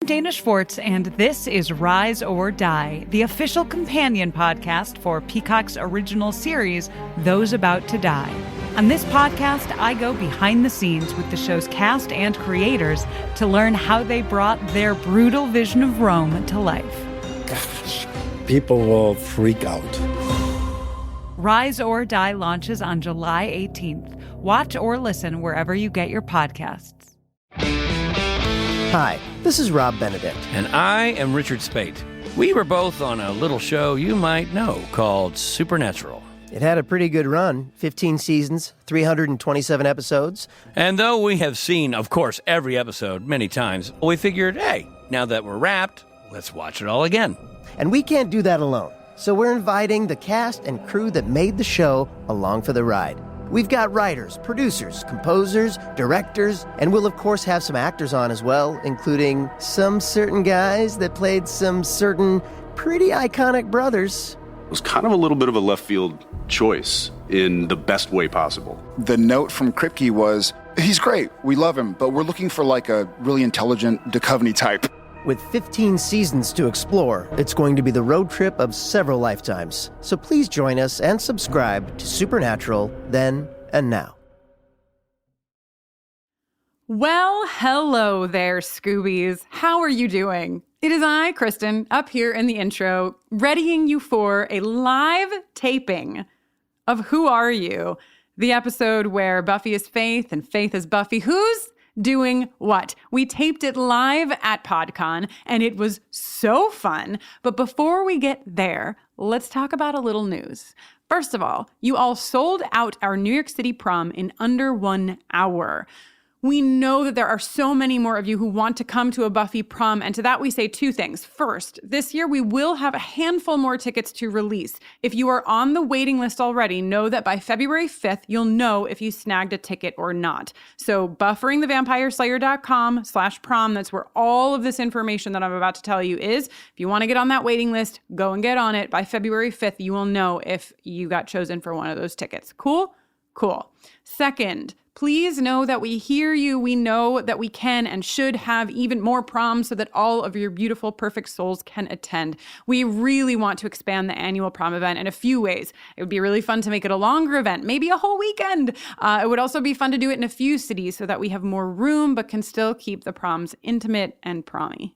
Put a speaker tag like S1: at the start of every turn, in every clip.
S1: Dana Schwartz, and this is Rise or Die, the official companion podcast for Peacock's original series, Those About to Die. On this podcast, I go behind the scenes with the show's cast and creators to learn how they brought their brutal vision of Rome to life.
S2: Gosh, people will freak out.
S1: Rise or Die launches on July 18th. Watch or listen wherever you get your podcasts.
S3: Hi, this is Rob Benedict.
S4: And I am Richard Spate. We were both on a little show you might know called Supernatural.
S3: It had a pretty good run, 15 seasons, 327 episodes.
S4: And though we have seen, of course, every episode many times, we figured, hey, now that we're wrapped, let's watch it all again.
S3: And we can't do that alone, so we're inviting the cast and crew that made the show along for the ride. We've got writers, producers, composers, directors, and we'll of course have some actors on as well, including some certain guys that played some certain pretty iconic brothers.
S5: It was kind of a little bit of a left field choice in the best way possible.
S6: The note from Kripke was, he's great, we love him, but we're looking for like a really intelligent Duchovny type.
S3: With 15 seasons to explore, it's going to be the road trip of several lifetimes. So please join us and subscribe to Supernatural then and now.
S7: Well, hello there, Scoobies. How are you doing? It is I, Kristin, up here in the intro, readying you for a live taping of Who Are You? The episode where Buffy is Faith and Faith is Buffy. Who's doing what? We taped it live at PodCon, and it was so fun. But before we get there, let's talk about a little news. First of all, you all sold out our New York City prom in under 1 hour. We know that there are so many more of you who want to come to a Buffy prom, and to that we say two things. First, this year we will have a handful more tickets to release. If you are on the waiting list already, know that by February 5th, you'll know if you snagged a ticket or not. So bufferingthevampireslayer.com/prom, that's where all of this information that I'm about to tell you is. If you want to get on that waiting list, go and get on it. By February 5th, you will know if you got chosen for one of those tickets. Cool? Cool. Second, please know that we hear you. We know that we can and should have even more proms so that all of your beautiful, perfect souls can attend. We really want to expand the annual prom event in a few ways. It would be really fun to make it a longer event, maybe a whole weekend. It would also be fun to do it in a few cities so that we have more room but can still keep the proms intimate and prommy.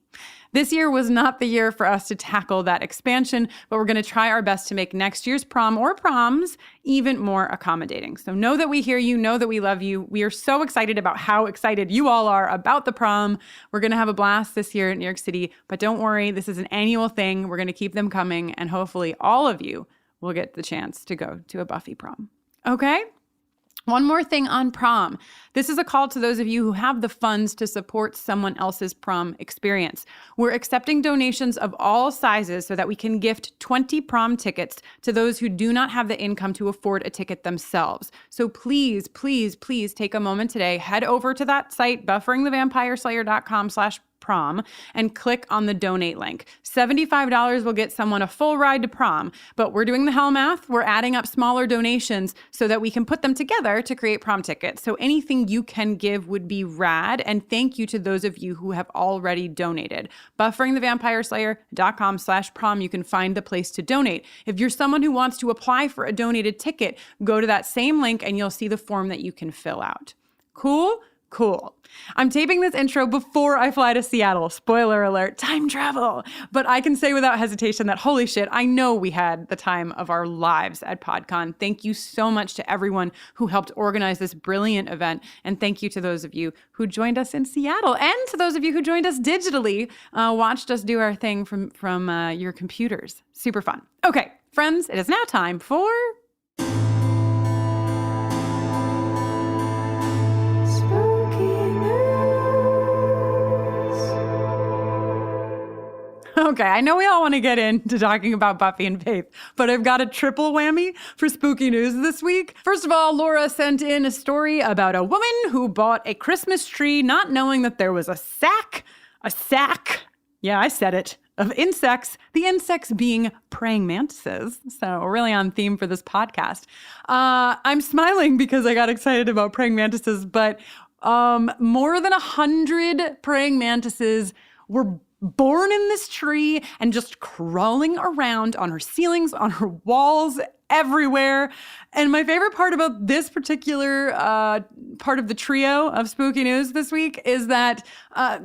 S7: This year was not the year for us to tackle that expansion, but we're going to try our best to make next year's prom or proms even more accommodating. So know that we hear you, know that we love you. We are so excited about how excited you all are about the prom. We're going to have a blast this year in New York City, but don't worry, this is an annual thing. We're going to keep them coming, and hopefully all of you will get the chance to go to a Buffy prom. Okay? One more thing on prom. This is a call to those of you who have the funds to support someone else's prom experience. We're accepting donations of all sizes so that we can gift 20 prom tickets to those who do not have the income to afford a ticket themselves. So please, please, please take a moment today, head over to that site, bufferingthevampireslayer.com/prom, and click on the donate link. $75 will get someone a full ride to prom, but we're doing the hell math. We're adding up smaller donations so that we can put them together to create prom tickets. So anything you can give would be rad, and thank you to those of you who have already donated. Bufferingthevampireslayer.com/prom, you can find the place to donate. If you're someone who wants to apply for a donated ticket, go to that same link and you'll see the form that you can fill out. Cool? Cool. I'm taping this intro before I fly to Seattle. Spoiler alert, time travel. But I can say without hesitation that holy shit, I know we had the time of our lives at PodCon. Thank you so much to everyone who helped organize this brilliant event. And thank you to those of you who joined us in Seattle, and to those of you who joined us digitally, watched us do our thing from your computers. Super fun. Okay, friends, it is now time for... Okay, I know we all want to get into talking about Buffy and Faith, but I've got a triple whammy for spooky news this week. First of all, Laura sent in a story about a woman who bought a Christmas tree not knowing that there was a sack, yeah, I said it, of insects, the insects being praying mantises. So really on theme for this podcast. I'm smiling because I got excited about praying mantises, but more than 100 praying mantises were born in this tree and just crawling around on her ceilings, on her walls, everywhere. And my favorite part about this particular part of the trio of spooky news this week is that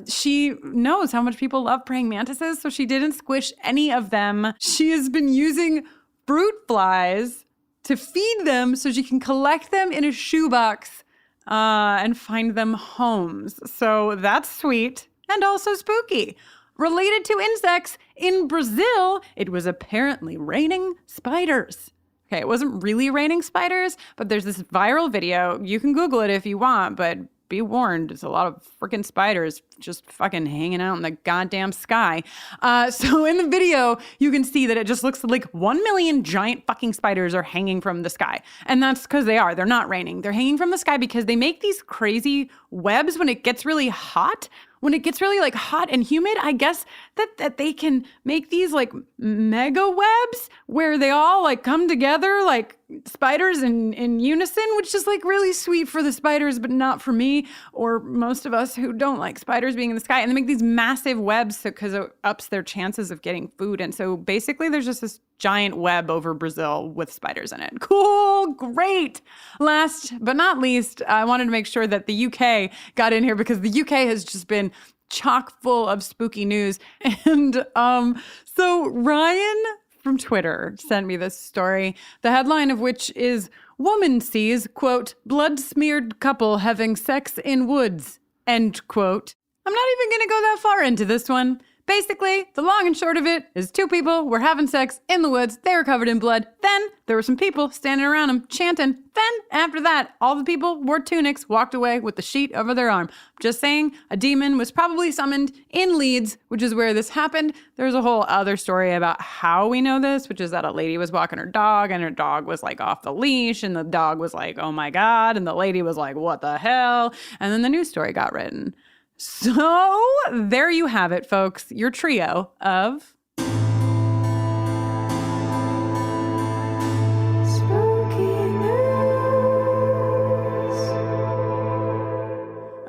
S7: she knows how much people love praying mantises, so she didn't squish any of them. She has been using fruit flies to feed them so she can collect them in a shoebox and find them homes. So that's sweet and also spooky. Related to insects, in Brazil, it was apparently raining spiders. Okay, it wasn't really raining spiders, but there's this viral video. You can Google it if you want, but be warned, there's a lot of freaking spiders just fucking hanging out in the goddamn sky. So in the video, you can see that it just looks like 1 million giant fucking spiders are hanging from the sky. And that's because they are. They're not raining. They're hanging from the sky because they make these crazy webs when it gets really hot. When it gets really like hot and humid, I guess that they can make these like mega webs where they all like come together like spiders in unison, which is like really sweet for the spiders, but not for me or most of us who don't like spiders being in the sky. And they make these massive webs because it ups their chances of getting food. And so basically there's just this giant web over Brazil with spiders in it. Cool, great. Last but not least, I wanted to make sure that the UK got in here because the UK has just been chock full of spooky news. And so Ryan from Twitter sent me this story, the headline of which is, "Woman sees, quote, blood-smeared couple having sex in woods," end quote. I'm not even going to go that far into this one. Basically, the long and short of it is two people were having sex in the woods. They were covered in blood. Then there were some people standing around them chanting. Then after that, all the people wore tunics, walked away with the sheet over their arm. Just saying, a demon was probably summoned in Leeds, which is where this happened. There's a whole other story about how we know this, which is that a lady was walking her dog and her dog was like off the leash and the dog was like, oh my God. And the lady was like, what the hell? And then the news story got written. So there you have it, folks. Your trio of spooky news.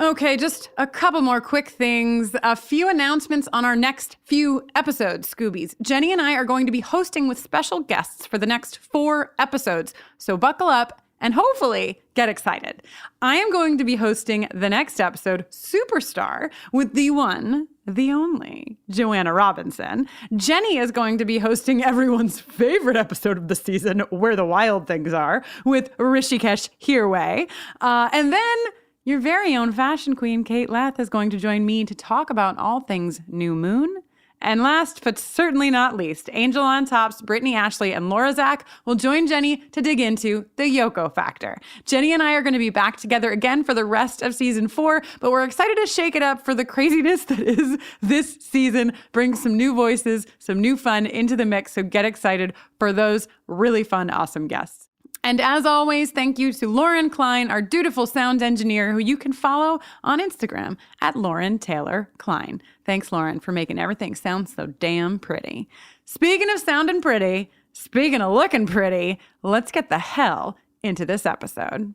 S7: Okay, just a couple more quick things. A few announcements on our next few episodes, Scoobies. Jenny and I are going to be hosting with special guests for the next 4 episodes. So buckle up and hopefully get excited. I am going to be hosting the next episode, Superstar, with the one, the only, Joanna Robinson. Jenny is going to be hosting everyone's favorite episode of the season, Where the Wild Things Are, with Rishikesh Hirway. And then your very own fashion queen, Kate Leth, is going to join me to talk about all things new moon. And last, but certainly not least, Angel on Top's Brittany Ashley and Laura Zach will join Jenny to dig into the Yoko factor. Jenny and I are going to be back together again for the rest of season 4, but we're excited to shake it up for the craziness that is this season, bring some new voices, some new fun into the mix, so get excited for those really fun, awesome guests. And as always, thank you to Lauren Klein, our dutiful sound engineer, who you can follow on Instagram at Lauren Taylor Klein. Thanks, Lauren, for making everything sound so damn pretty. Speaking of sounding pretty, speaking of looking pretty, let's get the hell into this episode.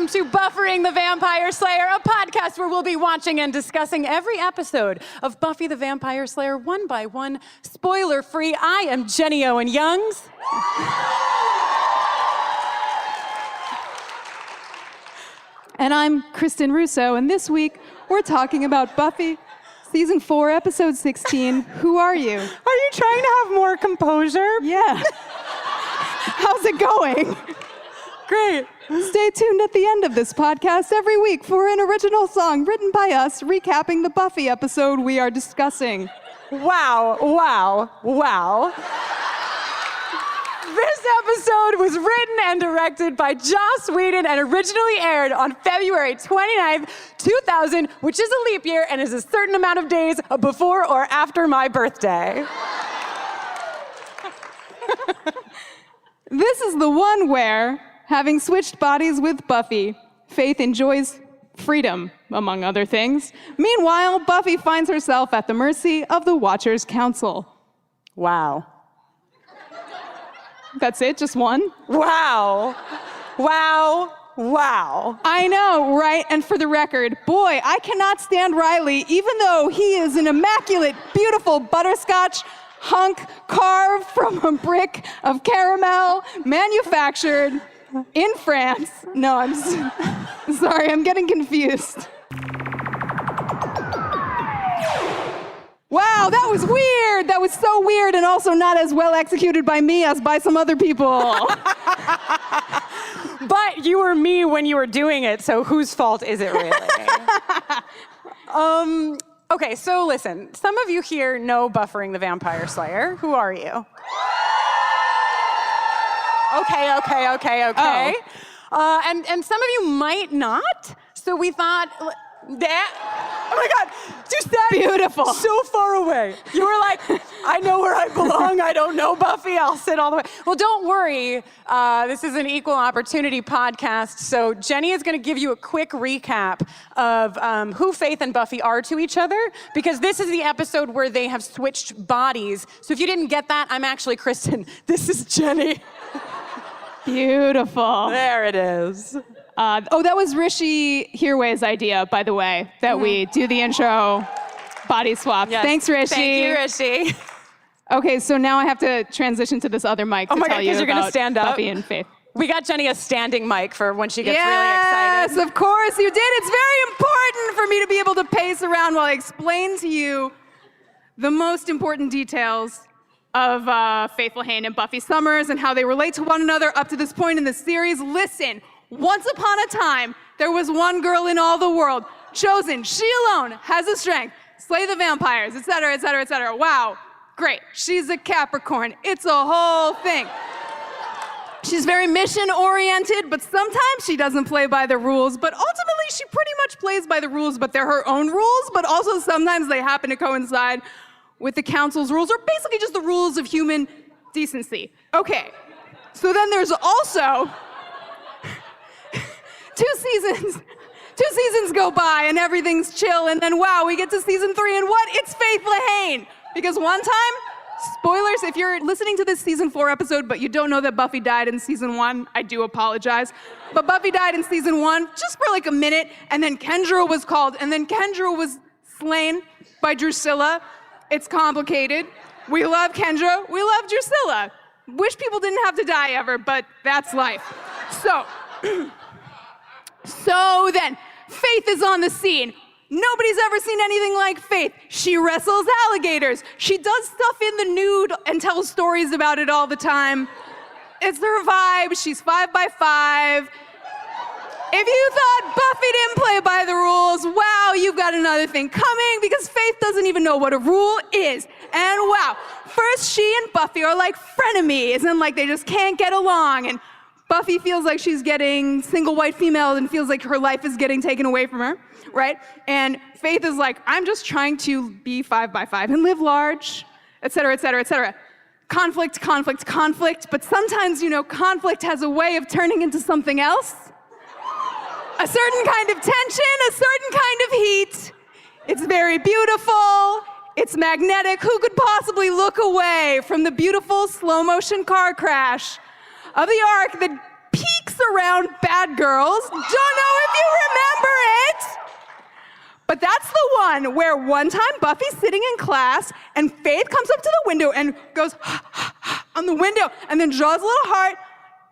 S7: To Buffering the Vampire Slayer, a podcast where we'll be watching and discussing every episode of Buffy the Vampire Slayer one by one, spoiler-free. I am Jenny Owen Youngs.
S8: And I'm Kristin Russo, and this week we're talking about Buffy, Season 4, Episode 16, Who Are You?
S7: Are you trying to have more composure?
S8: Yeah. How's it going?
S7: Great.
S8: Stay tuned at the end of this podcast every week for an original song written by us recapping the Buffy episode we are discussing.
S7: Wow, wow, wow. This episode was written and directed by Joss Whedon and originally aired on February 29th, 2000, which is a leap year and is a certain amount of days before or after my birthday.
S8: This is the one where, having switched bodies with Buffy, Faith enjoys freedom, among other things. Meanwhile, Buffy finds herself at the mercy of the Watchers' Council.
S7: Wow.
S8: That's it? Just one?
S7: Wow. Wow. Wow.
S8: I know, right? And for the record, boy, I cannot stand Riley, even though he is an immaculate, beautiful butterscotch hunk carved from a brick of caramel manufactured in France. No, I'm sorry, I'm getting confused. Wow, that was weird. That was so weird and also not as well executed by me as by some other people.
S7: But you were me when you were doing it, so whose fault is it really? Okay, so listen, some of you here know Buffering the Vampire Slayer. Who are you? Okay.
S8: Oh.
S7: And some of you might not, so we thought that, oh my God, you sat
S8: beautiful
S7: so far away. You were like, I know where I belong, I don't know Buffy, I'll sit all the way. Well, don't worry, this is an equal opportunity podcast, so Jenny is gonna give you a quick recap of who Faith and Buffy are to each other, because this is the episode where they have switched bodies. So if you didn't get that, I'm actually Kristin. This is Jenny.
S8: Beautiful.
S7: There it is.
S8: That was Rishi Hirway's idea, by the way, that we do the intro body swap.
S7: Yes.
S8: Thanks, Rishi.
S7: Thank you, Rishi.
S8: Okay, so now I have to transition to this other mic to tell you
S7: you're gonna
S8: about
S7: stand up.
S8: Buffy and Faith.
S7: We got Jenny a standing mic for when she gets really
S8: Yes,
S7: excited.
S8: of course you did. It's very important for me to be able to pace around while I explain to you the most important details of Faith LaHaye and Buffy Summers and how they relate to one another up to this point in the series. Listen, once upon a time, there was one girl in all the world, chosen, she alone has the strength, slay the vampires, etc., etc., etc. Wow, great. She's a Capricorn. It's a whole thing. She's very mission-oriented, but sometimes she doesn't play by the rules, but ultimately she pretty much plays by the rules, but they're her own rules, but also sometimes they happen to coincide with the council's rules, or basically just the rules of human decency. Okay, so then there's also two seasons go by and everything's chill, and then wow, we get to season 3 and what? It's Faith LaHaye. Because one time, spoilers, if you're listening to this season 4 episode, but you don't know that Buffy died in season 1, I do apologize. But Buffy died in season 1 just for like a minute, and then Kendra was called, and then Kendra was slain by Drusilla. It's complicated. We love Kendra, we love Drusilla. Wish people didn't have to die ever, but that's life. So then, Faith is on the scene. Nobody's ever seen anything like Faith. She wrestles alligators. She does stuff in the nude and tells stories about it all the time. It's her vibe. She's 5x5. If you thought Buffy didn't play by the rules, wow, you've got another thing coming, because Faith doesn't even know what a rule is. And wow, first she and Buffy are like frenemies, and like they just can't get along. And Buffy feels like she's getting single white female and feels like her life is getting taken away from her, right? And Faith is like, I'm just trying to be 5x5 and live large, etc., etc., etc. Conflict, but sometimes, conflict has a way of turning into something else. A certain kind of tension, a certain kind of heat. It's very beautiful, it's magnetic. Who could possibly look away from the beautiful slow motion car crash of the arc that peaks around Bad Girls? Don't know if you remember it. But that's the one where one time Buffy's sitting in class and Faith comes up to the window and goes on the window and then draws a little heart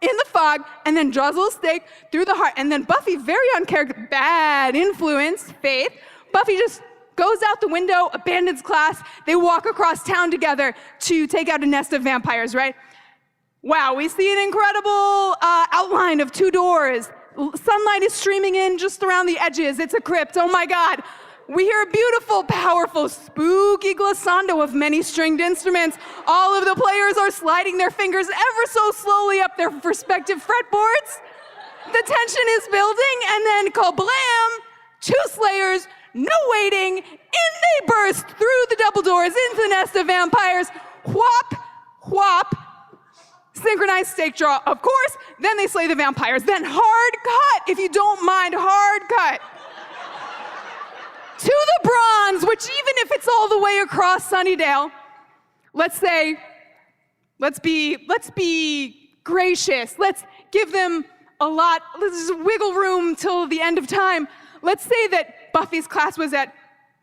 S8: in the fog and then draws a little stake through the heart. And then Buffy, very uncharacteristic, bad influence, Faith, Buffy just goes out the window, abandons class. They walk across town together to take out a nest of vampires, right? Wow, we see an incredible outline of 2 doors. Sunlight is streaming in just around the edges. It's a crypt. Oh my God. we hear a beautiful, powerful, spooky glissando of many stringed instruments. All of the players are sliding their fingers ever so slowly up their respective fretboards. The tension is building, and then kablam, 2 slayers, no waiting, in they burst through the double doors into the nest of vampires. Whop, whop, synchronized stake draw, of course. Then they slay the vampires. Then hard cut, if you don't mind, hard cut. To the bronze, which even if it's all the way across Sunnydale, let's be gracious. Let's give them a lot, let's just wiggle room till the end of time. Let's say that Buffy's class was at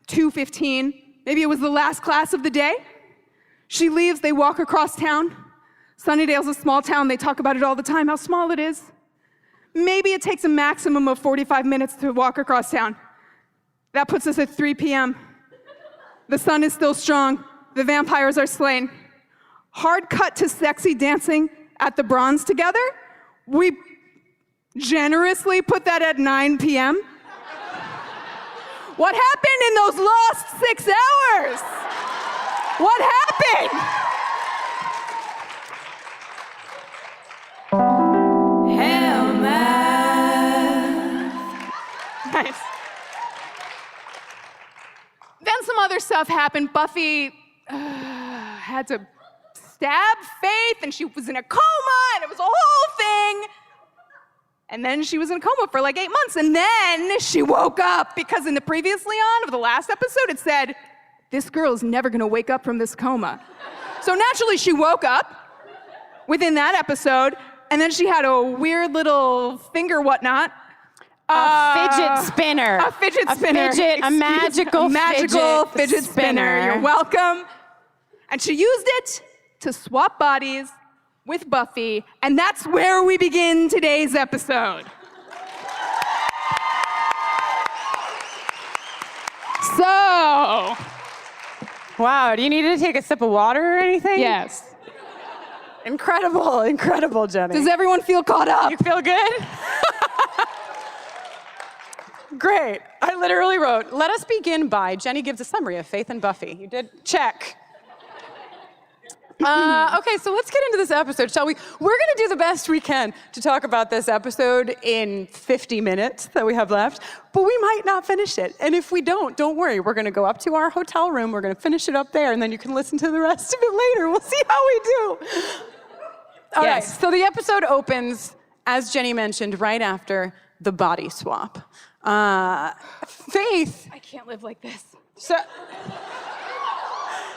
S8: 2:15. Maybe it was the last class of the day. She leaves, they walk across town. Sunnydale's a small town, they talk about it all the time, how small it is. Maybe it takes a maximum of 45 minutes to walk across town. That puts us at 3 p.m. The sun is still strong. The vampires are slain. Hard cut to sexy dancing at the bronze together. We generously put that at 9 p.m. What happened in those lost 6 hours? What happened? Hell, man. Nice. Then some other stuff happened. Buffy had to stab Faith, and she was in a coma, and it was a whole thing. And then she was in a coma for like 8 months, and then she woke up because in the previously on of the last episode, it said, this girl is never gonna wake up from this coma. So naturally, she woke up within that episode, and then she had a weird little finger whatnot.
S7: A fidget spinner.
S8: A fidget spinner.
S7: A magical
S8: fidget spinner. You're welcome. And she used it to swap bodies with Buffy, and that's where we begin today's episode. So.
S7: Wow, do you need to take a sip of water or anything?
S8: Yes.
S7: Incredible, Jenny.
S8: Does everyone feel caught up?
S7: You feel good? Great. I literally wrote, let us begin by, Jenny gives a summary of Faith and Buffy. You did? Check. Okay, so let's get into this episode, shall we? We're gonna do the best we can to talk about this episode in 50 minutes that we have left, but we might not finish it. And if we don't worry. We're gonna go up to our hotel room, we're gonna finish it up there, and then you can listen to the rest of it later. We'll see how we do. All right, so the episode opens, as Jenny mentioned, right after the body swap. Faith.
S8: I can't live like this.
S7: So,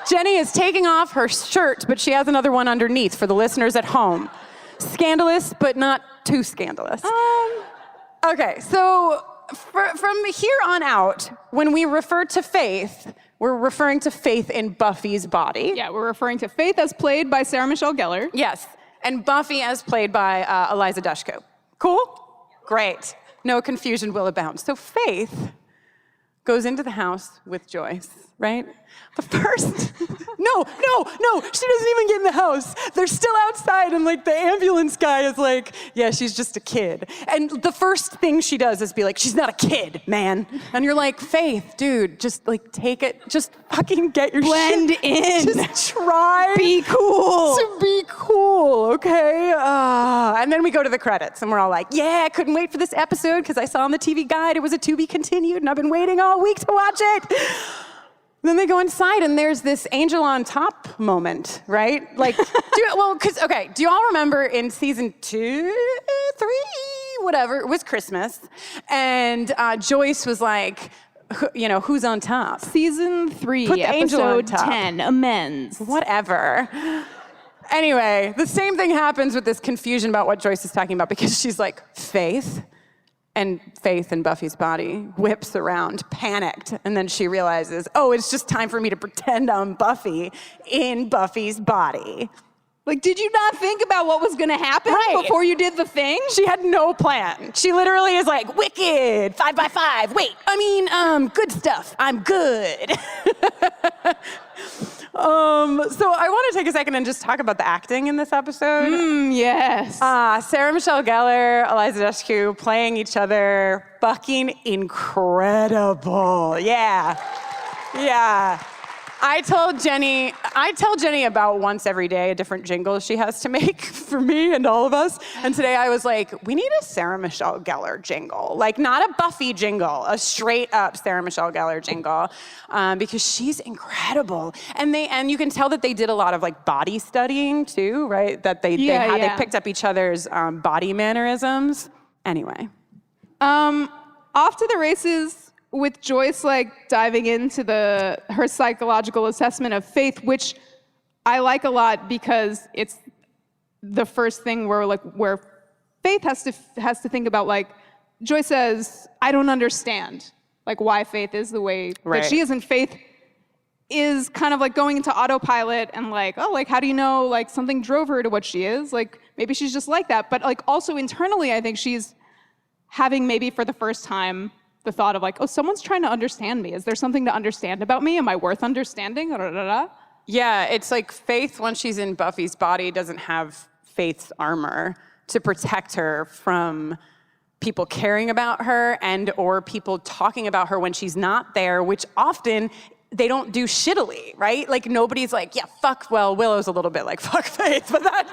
S7: Jenny is taking off her shirt, but she has another one underneath for the listeners at home. Scandalous, but not too scandalous. Okay, so from here on out, when we refer to Faith, we're referring to Faith in Buffy's body.
S8: Yeah, we're referring to Faith as played by Sarah Michelle Gellar.
S7: Yes, and Buffy as played by Eliza Dushku. Cool? Great. No confusion will abound. So Faith goes into the house with Joyce, right? But first, no, she doesn't even get in the house. They're still outside, and like the ambulance guy is like, yeah, she's just a kid. And the first thing she does is be like, she's not a kid, man. And you're like, Faith, dude, just like take it, just fucking get your
S8: Blend
S7: shit.
S8: in.
S7: Just try.
S8: Be cool.
S7: To be cool, okay? And then we go to the credits, and we're all like, yeah, I couldn't wait for this episode because I saw on the TV guide it was a to be continued, and I've been waiting all week to watch it. Then they go inside, and there's this angel on top moment, right? Like, do you all remember in season 2, 3, whatever, it was Christmas, and Joyce was like, who's on top?
S8: Season 3,
S7: Put the angel on
S8: episode
S7: top.
S8: 10, amends.
S7: Whatever. Anyway, the same thing happens with this confusion about what Joyce is talking about, because she's like, Faith? And Faith in Buffy's body whips around, panicked, and then she realizes, oh, it's just time for me to pretend I'm Buffy in Buffy's body.
S8: Like, did you not think about what was gonna happen before you did the thing?
S7: She had no plan. She literally is like, wicked, 5 by 5. Wait, good stuff. I'm good. So I want to take a second and just talk about the acting in this episode.
S8: Yes.
S7: Sarah Michelle Gellar, Eliza Dushku playing each other, fucking incredible. Yeah. I tell Jenny about once every day a different jingle she has to make for me and all of us. And today I was like, we need a Sarah Michelle Gellar jingle. Like, not a Buffy jingle, a straight up Sarah Michelle Gellar jingle, because she's incredible. And you can tell that they did a lot of like body studying too, right? That they picked up each other's body mannerisms. Anyway.
S8: Off to the races with Joyce like diving into her psychological assessment of Faith, which I like a lot because it's the first thing where Faith has to think about, like, Joyce says, I don't understand like why Faith is the way that she is, and Faith is kind of like going into autopilot and like, oh, like, how do you know like something drove her to what she is? Like, maybe she's just like that. But like also internally, I think she's having maybe for the first time the thought of like, oh, someone's trying to understand me. Is there something to understand about me? Am I worth understanding?
S7: Yeah, it's like Faith, when she's in Buffy's body, doesn't have Faith's armor to protect her from people caring about her and or people talking about her when she's not there, which often they don't do shittily, right? Like, nobody's like, yeah, fuck, well, Willow's a little bit like, fuck Faith, but that's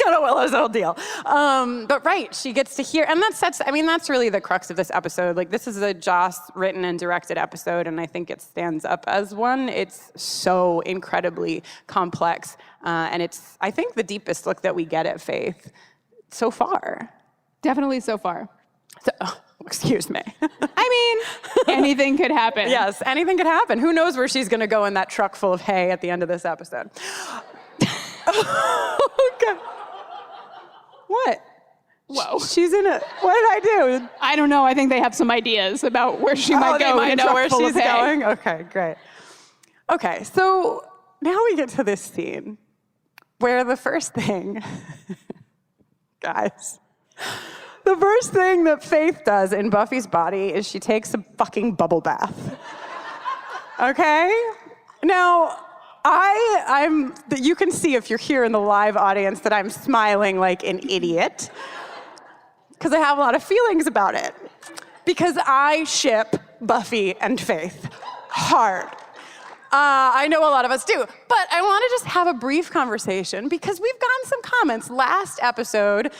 S7: kind of Willow's whole deal. But right, she gets to hear, and that's really the crux of this episode. Like, this is a Joss written and directed episode, and I think it stands up as one. It's so incredibly complex, and it's, I think, the deepest look that we get at Faith so far.
S8: Definitely so far.
S7: Excuse me.
S8: I mean, anything could happen.
S7: Yes, anything could happen. Who knows where she's going to go in that truck full of hay at the end of this episode. Okay. What?
S8: Whoa.
S7: She's in a... What did I do?
S8: I don't know. I think they have some ideas about where she might go.
S7: They might know where she's
S8: going.
S7: Okay, great. Okay, so now we get to this scene where the first thing... Guys... The first thing that Faith does in Buffy's body is she takes a fucking bubble bath. Okay? Now, you can see if you're here in the live audience that I'm smiling like an idiot, because I have a lot of feelings about it. Because I ship Buffy and Faith hard. I know a lot of us do, but I want to just have a brief conversation because we've gotten some comments. Last episode,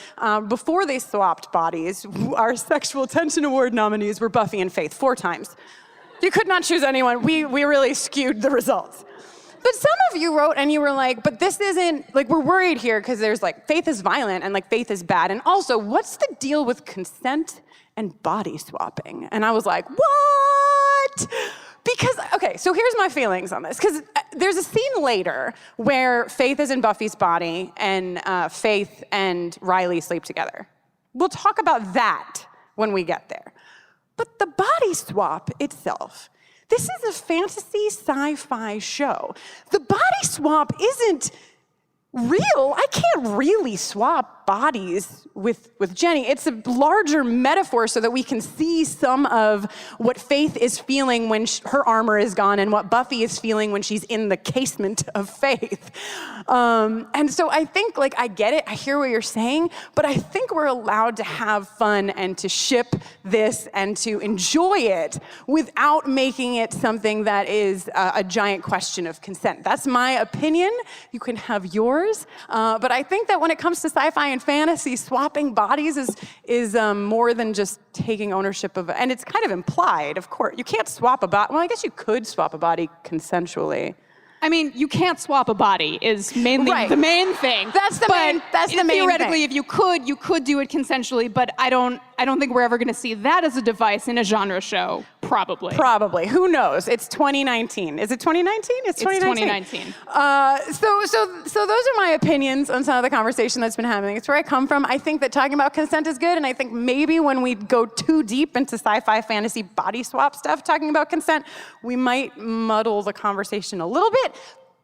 S7: before they swapped bodies, our Sexual Tension Award nominees were Buffy and Faith 4 times. You could not choose anyone. We really skewed the results. But some of you wrote and you were like, but this isn't, like, we're worried here because there's like, Faith is violent and like Faith is bad. And also, what's the deal with consent and body swapping? And I was like, what? Because, okay, so here's my feelings on this. Because there's a scene later where Faith is in Buffy's body and Faith and Riley sleep together. We'll talk about that when we get there. But the body swap itself, this is a fantasy sci-fi show. The body swap isn't real. I can't really swap bodies with Jenny. It's a larger metaphor so that we can see some of what Faith is feeling when her armor is gone and what Buffy is feeling when she's in the casement of Faith. And so I think, like, I get it. I hear what you're saying, but I think we're allowed to have fun and to ship this and to enjoy it without making it something that is a giant question of consent. That's my opinion. You can have yours. But I think that when it comes to sci-fi and fantasy, swapping bodies is more than just taking ownership of it. And it's kind of implied, of course. You can't swap a body. Well, I guess you could swap a body consensually.
S8: I mean, you can't swap a body is mainly the main thing.
S7: That's the main thing.
S8: Theoretically, if you could do it consensually, but I don't think we're ever going to see that as a device in a genre show. Probably. Who knows? It's 2019. Is it 2019? It's 2019.
S7: So those are my opinions on some of the conversation that's been happening. It's where I come from. I think that talking about consent is good, and I think maybe when we go too deep into sci-fi, fantasy, body swap stuff, talking about consent, we might muddle the conversation a little bit.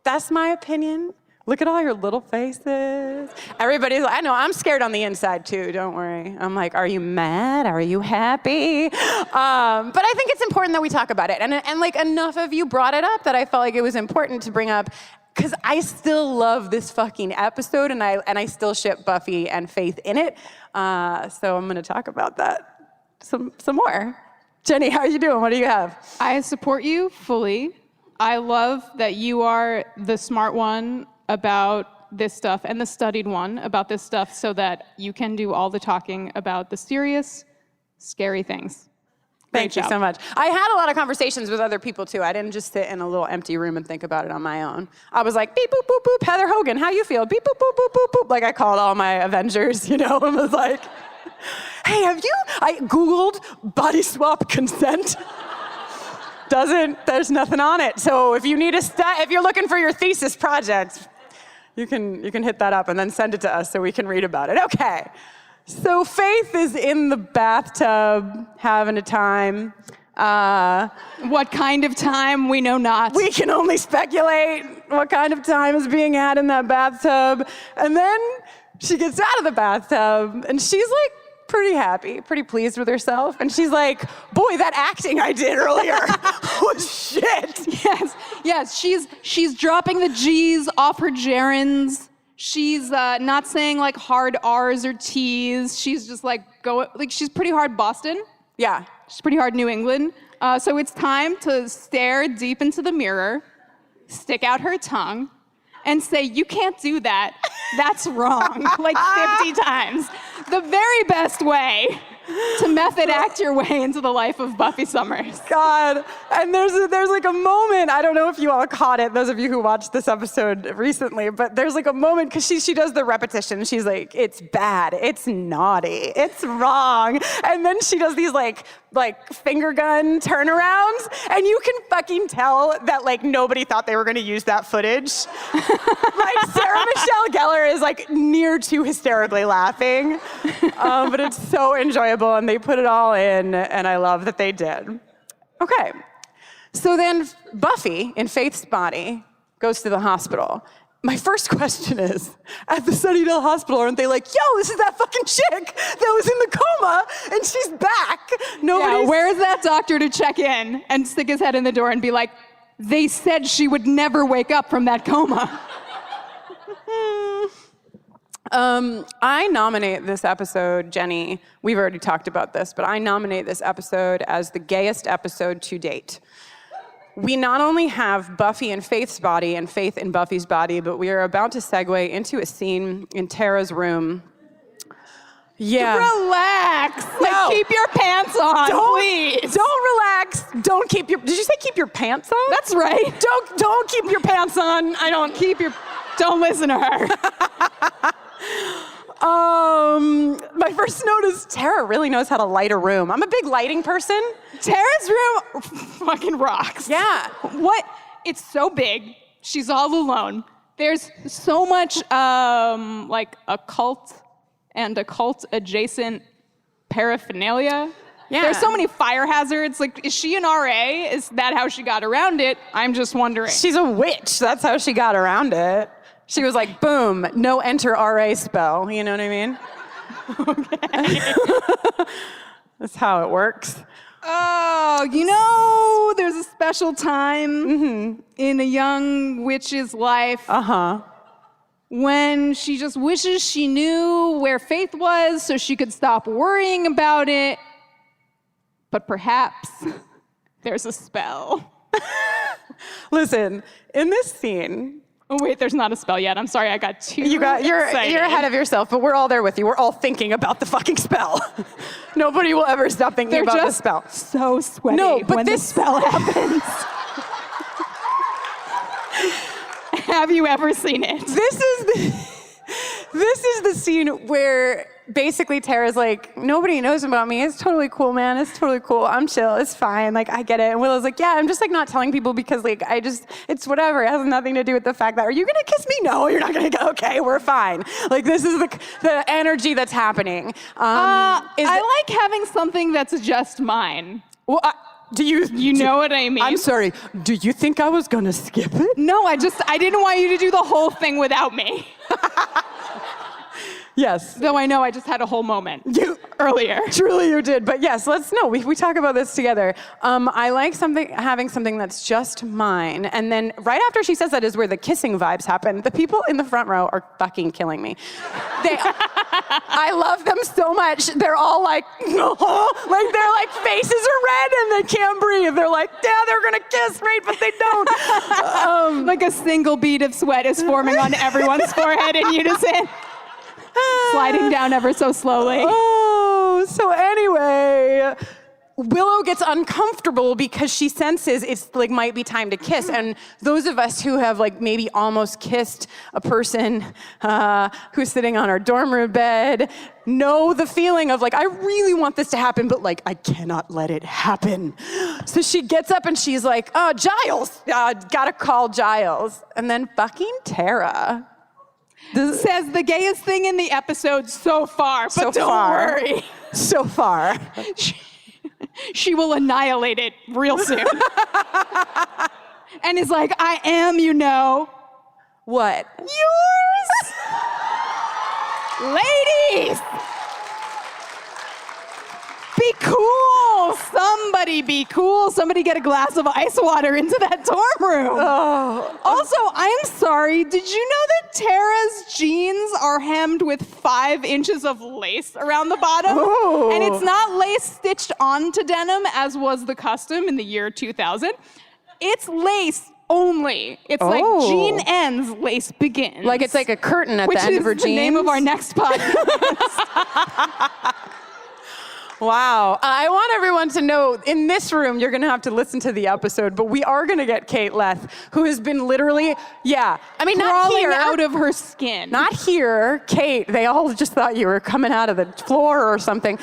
S7: That's my opinion. Look at all your little faces. Everybody's like, I know, I'm scared on the inside too, don't worry. I'm like, are you mad? Are you happy? But I think it's important that we talk about it. And like enough of you brought it up that I felt like it was important to bring up because I still love this fucking episode and I still ship Buffy and Faith in it. So I'm gonna talk about that some more. Jenny, how are you doing? What do you have?
S8: I support you fully. I love that you are the smart one about this stuff and the studied one about this stuff so that you can do all the talking about the serious, scary things.
S7: Thank you so much. I had a lot of conversations with other people too. I didn't just sit in a little empty room and think about it on my own. I was like, beep, boop, boop, boop, Heather Hogan, how you feel? Beep, boop, boop, boop, boop, boop. Like I called all my Avengers, and was like, hey, I Googled body swap consent. There's nothing on it. So if you need if you're looking for your thesis project, you can hit that up and then send it to us so we can read about it. Okay. So Faith is in the bathtub having a time.
S8: What kind of time? We know not.
S7: We can only speculate what kind of time is being had in that bathtub. And then she gets out of the bathtub and she's like pretty happy, pretty pleased with herself. And she's like, boy, that acting I did earlier was shit.
S8: Yes, she's dropping the G's off her gerunds. She's not saying like hard R's or T's. She's just like she's pretty hard Boston.
S7: Yeah.
S8: She's pretty hard New England. So it's time to stare deep into the mirror, stick out her tongue, and say, you can't do that. That's wrong. Like 50 times. The very best way to method act your way into the life of Buffy Summers.
S7: God. And there's like a moment, I don't know if you all caught it, those of you who watched this episode recently, but there's like a moment, because she does the repetition. She's like, it's bad, it's naughty, it's wrong. And then she does these like finger gun turnarounds, and you can fucking tell that like nobody thought they were gonna use that footage. Like Sarah Michelle Gellar is like near to hysterically laughing, but it's so enjoyable, and they put it all in, and I love that they did. Okay, so then Buffy in Faith's body goes to the hospital. My first question is, at the Sunnydale Hospital, aren't they like, yo, this is that fucking chick that was in the coma, and she's back?
S8: Yeah, where's that doctor to check in and stick his head in the door and be like, they said she would never wake up from that coma.
S7: I nominate this episode, Jenny, we've already talked about this, but I nominate this episode as the gayest episode to date. We not only have Buffy in Faith's body and Faith in Buffy's body, but we are about to segue into a scene in Tara's room. Yeah.
S8: Relax.
S7: No.
S8: Like, keep your pants on, please.
S7: Don't relax. Don't keep your... Did you say keep your pants on?
S8: That's right.
S7: Don't keep your pants on.
S8: Don't listen to her.
S7: My first note is Tara really knows how to light a room. I'm a big lighting person.
S8: Tara's room fucking rocks.
S7: Yeah.
S8: What? It's so big. She's all alone. There's so much like occult and occult adjacent paraphernalia.
S7: Yeah.
S8: There's so many fire hazards. Like, is she an RA? Is that how she got around it? I'm just wondering.
S7: She's a witch. That's how she got around it. She was like, boom, no enter RA spell. You know what I mean? Okay. That's how it works.
S8: Oh, there's a special time in a young witch's life. When she just wishes she knew where Faith was so she could stop worrying about it. But perhaps there's a spell.
S7: Listen, in this scene...
S8: Oh, wait, there's not a spell yet. I'm sorry, I got too
S7: You're
S8: excited.
S7: ahead of yourself, but we're all there with you. We're all thinking about the fucking spell. Nobody will ever stop thinking about the spell.
S8: So sweaty
S7: No, but
S8: when
S7: this
S8: the spell happens. Have you ever seen it?
S7: This is the scene where basically Tara's like, nobody knows about me. It's totally cool, man. It's totally cool. I'm chill. It's fine. Like, I get it. And Willow's like, yeah, I'm just like not telling people because like, it's whatever. It has nothing to do with the fact that, are you going to kiss me? No, you're not going to go. Okay, we're fine. Like, this is the energy that's happening.
S8: I like having something that's just mine.
S7: Well,
S8: Do you
S7: know what I mean?
S8: I'm sorry. Do you think I was gonna skip it?
S7: No, I didn't want you to do the whole thing without me.
S8: Yes.
S7: Though I know I just had a whole moment earlier.
S8: Truly you did, but yes, we talk about this together. I like having something that's just mine, and then right after she says that is where the kissing vibes happen. The people in the front row are fucking killing me. I love them so much. They're all like, like their like faces are red and they can't breathe. They're like, yeah, they're gonna kiss, right? But they don't.
S7: Like a single bead of sweat is forming on everyone's forehead in unison. Sliding down ever so slowly.
S8: Oh, so anyway, Willow gets uncomfortable because she senses it's like might be time to kiss. And those of us who have like maybe almost kissed a person who's sitting on our dorm room bed know the feeling of like, I really want this to happen, but like, I cannot let it happen. So she gets up and she's like, oh, Giles, gotta call Giles. And then fucking Tara
S7: says the gayest thing in the episode so far, but don't worry.
S8: So far.
S7: She will annihilate it real soon. And is like, I am, you know.
S8: What?
S7: Yours! Ladies! Be cool! Somebody be cool. Somebody get a glass of ice water into that dorm room.
S8: Oh.
S7: Also, I'm sorry, did you know that Tara's jeans are hemmed with 5 inches of lace around the bottom?
S8: Ooh.
S7: And it's not lace stitched onto denim, as was the custom in the year 2000. It's lace only. It's like jean ends, lace begins.
S8: Like it's like a curtain at the end of her jeans?
S7: Which is the name of our next podcast.
S8: Wow. I want everyone to know, in this room, you're going to have to listen to the episode, but we are going to get Kate Leth, who has been literally, not
S7: crawling
S8: here.
S7: out of her skin.
S8: Not here. Kate, they all just thought you were coming out of the floor or something.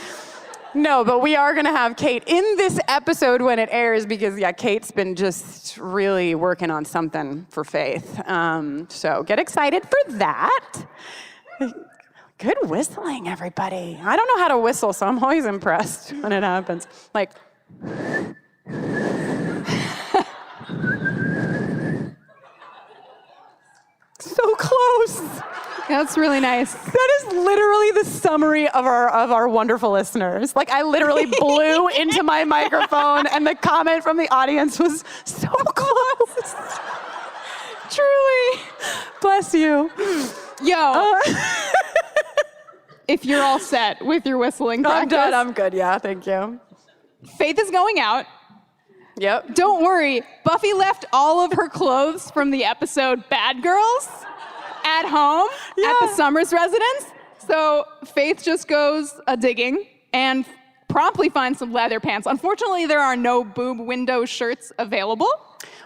S8: No, but we are going to have Kate in this episode when it airs because, Kate's been just really working on something for Faith. So get excited for that. Good whistling, everybody. I don't know how to whistle, so I'm always impressed when it happens. Like, so close.
S7: That's really nice.
S8: That is literally the summary of our wonderful listeners. Like, I literally blew into my microphone, and the comment from the audience was so close. Truly. Bless you.
S7: Yo. If you're all set with your whistling practice.
S8: I'm done. I'm good. Yeah, thank you.
S7: Faith is going out.
S8: Yep.
S7: Don't worry. Buffy left all of her clothes from the episode Bad Girls at home at the Summers residence. So Faith just goes a-digging and promptly finds some leather pants. Unfortunately, there are no boob window shirts available.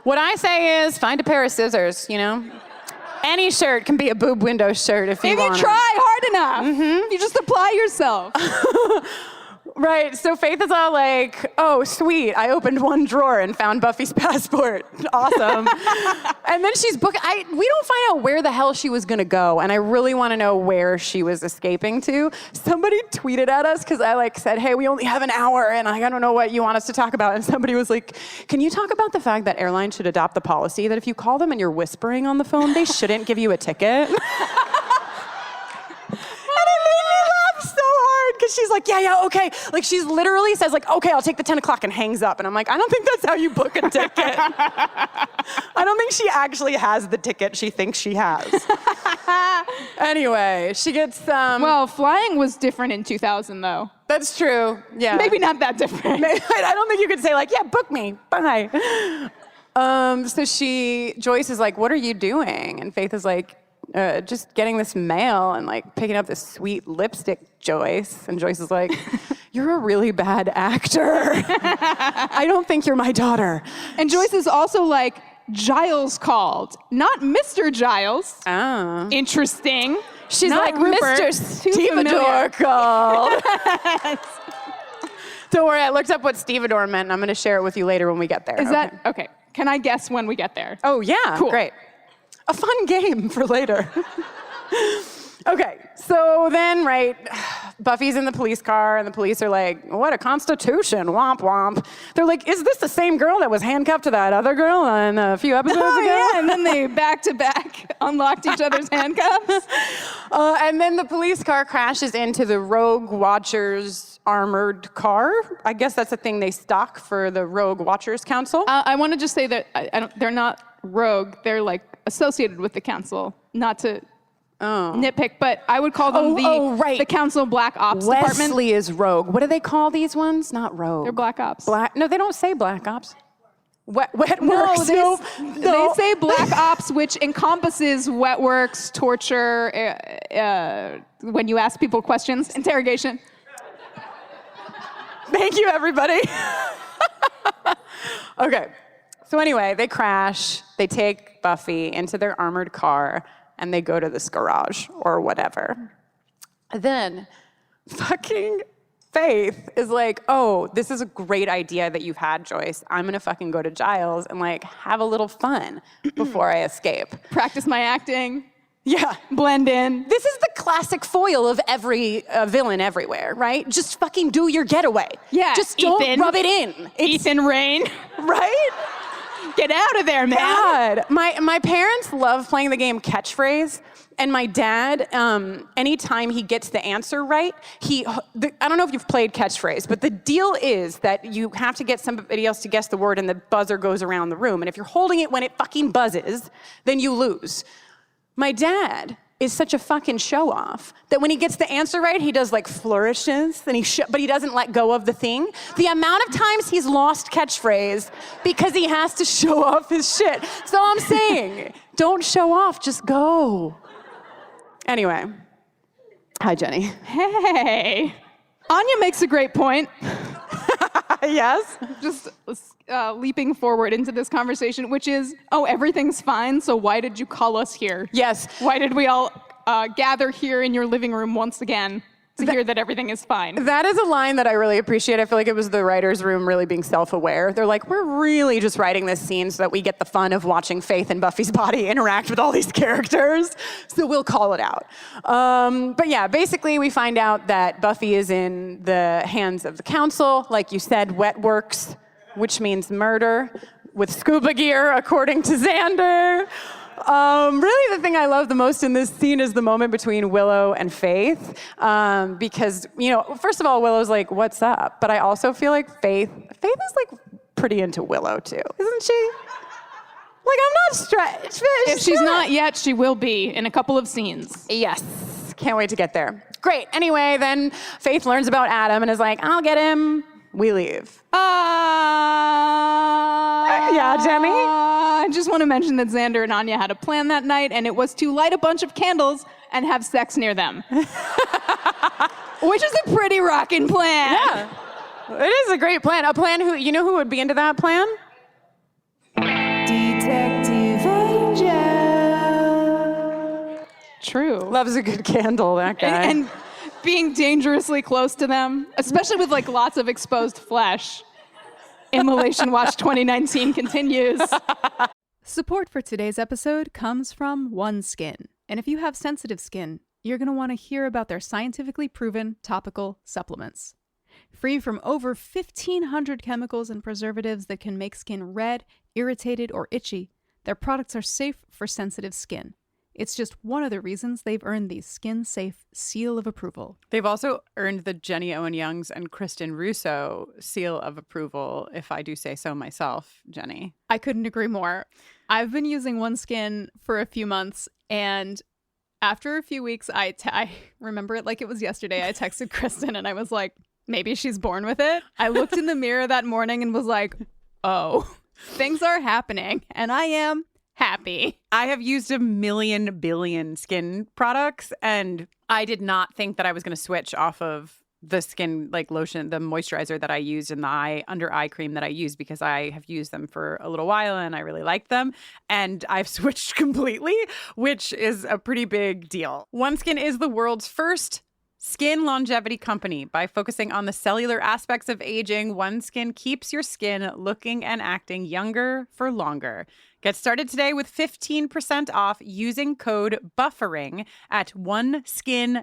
S8: What I say is find a pair of scissors, Any shirt can be a boob window shirt if you want.
S7: If you try hard enough.
S8: Mm-hmm.
S7: You just apply yourself.
S8: Right, so Faith is all like, oh, sweet, I opened one drawer and found Buffy's passport. Awesome. And then she's we don't find out where the hell she was gonna go, and I really wanna know where she was escaping to. Somebody tweeted at us, because I said, hey, we only have an hour, and I don't know what you want us to talk about. And somebody was like, can you talk about the fact that airlines should adopt the policy that if you call them and you're whispering on the phone, they shouldn't give you a ticket? Because she's like, yeah, okay. Like, she's literally says, okay, I'll take the 10 o'clock and hangs up. And I'm like, I don't think that's how you book a ticket. I don't think she actually has the ticket she thinks she has. Anyway, she gets...
S7: Well, flying was different in 2000, though.
S8: That's true, yeah.
S7: Maybe not that different.
S8: I don't think you could say, yeah, book me, bye. So Joyce is like, what are you doing? And Faith is like, just getting this mail and picking up this sweet lipstick, Joyce. And Joyce is like, you're a really bad actor. I don't think you're my daughter.
S7: And Joyce is also like, Giles called, not Mr. Giles.
S8: Oh.
S7: Interesting.
S8: She's
S7: not
S8: like,
S7: Rupert.
S8: Mr. Stevedore called. Don't worry, I looked up what stevedore meant, and I'm going to share it with you later when we get there.
S7: Is that, okay. Can I guess when we get there?
S8: Oh, yeah,
S7: cool.
S8: Great. A fun game for later.
S7: Okay, so then, right, Buffy's in the police car, and the police are like, what a constitution, womp womp. They're like, is this the same girl that was handcuffed to that other girl in a few episodes ago?
S8: Yeah, and then they back-to-back unlocked each other's handcuffs.
S7: And then the police car crashes into the Rogue Watchers armored car. I guess that's a thing they stock for the Rogue Watchers Council.
S8: I want to just say that they're not rogue. They're like associated with the council. Not to nitpick, but I would call them the Council Black Ops Department.
S7: Wesley is Rogue. What do they call these ones? Not Rogue.
S8: They're Black Ops.
S7: No, they don't say Black Ops. Wet works.
S8: No, they say Black Ops, which encompasses wet works, torture, when you ask people questions, interrogation.
S7: Thank you, everybody. Okay. So anyway, they crash. They take Buffy into their armored car, and they go to this garage or whatever. Then fucking Faith is like, oh, this is a great idea that you've had, Joyce. I'm gonna fucking go to Giles and like have a little fun before I escape.
S8: Practice my acting.
S7: Yeah.
S8: Blend in.
S7: This is the classic foil of every villain everywhere, right? Just fucking do your getaway.
S8: Yeah.
S7: Just don't
S8: Ethan.
S7: rub it in.
S8: Ethan Rain.
S7: Right?
S8: Get out of there, man.
S7: God. My parents love playing the game Catchphrase, and my dad, anytime he gets the answer right, I don't know if you've played Catchphrase, but the deal is that you have to get somebody else to guess the word, and the buzzer goes around the room, and if you're holding it when it fucking buzzes, then you lose. My dad is such a fucking show-off that when he gets the answer right, he does like flourishes, and but he doesn't let go of the thing. The amount of times he's lost Catchphrase because he has to show off his shit. So I'm saying, don't show off, just go. Anyway, hi, Jenny.
S8: Hey. Anya makes a great point.
S7: Yes?
S8: Just leaping forward into this conversation, which is, everything's fine, so why did you call us here?
S7: Yes.
S8: Why did we all gather here in your living room once again to hear that everything is fine?
S7: That is a line that I really appreciate. I feel like it was the writer's room really being self-aware. They're like, we're really just writing this scene so that we get the fun of watching Faith and Buffy's body interact with all these characters, so we'll call it out. But yeah, basically we find out that Buffy is in the hands of the council. Like you said, wet works, which means murder, with scuba gear, according to Xander. Really the thing I love the most in this scene is the moment between Willow and Faith, because, first of all, Willow's like, what's up? But I also feel like Faith is like pretty into Willow too, isn't she? Like, I'm not stressed.
S8: If she's not yet, she will be in a couple of scenes.
S7: Yes. Can't wait to get there. Great. Anyway, then Faith learns about Adam and is like, I'll get him. We leave. Yeah, Jenny?
S8: I just want to mention that Xander and Anya had a plan that night, and it was to light a bunch of candles and have sex near them. Which is a pretty rockin' plan.
S7: Yeah. It is a great plan. A plan who would be into that plan? Detective Angel.
S8: True.
S7: Loves a good candle, that guy.
S8: And being dangerously close to them, especially with like lots of exposed flesh. Immolation Watch 2019 continues.
S9: Support for today's episode comes from OneSkin. And if you have sensitive skin, you're going to want to hear about their scientifically proven topical supplements. Free from over 1,500 chemicals and preservatives that can make skin red, irritated, or itchy, their products are safe for sensitive skin. It's just one of the reasons they've earned the skin-safe seal of approval.
S7: They've also earned the Jenny Owen Youngs and Kristin Russo seal of approval, if I do say so myself, Jenny.
S9: I couldn't agree more. I've been using OneSkin for a few months, and after a few weeks, I remember it like it was yesterday. I texted Kristin, and I was like, maybe she's born with it. I looked in the mirror that morning and was like, oh, things are happening, and I am happy.
S7: I have used a million billion skin products, and I did not think that I was going to switch off of the skin lotion, the moisturizer that I used, and the under eye cream that I use, because I have used them for a little while and I really like them. And I've switched completely, which is a pretty big deal. OneSkin is the world's first Skin Longevity Company. By focusing on the cellular aspects of aging, OneSkin keeps your skin looking and acting younger for longer. Get started today with 15% off using code BUFFERING at oneskin.co.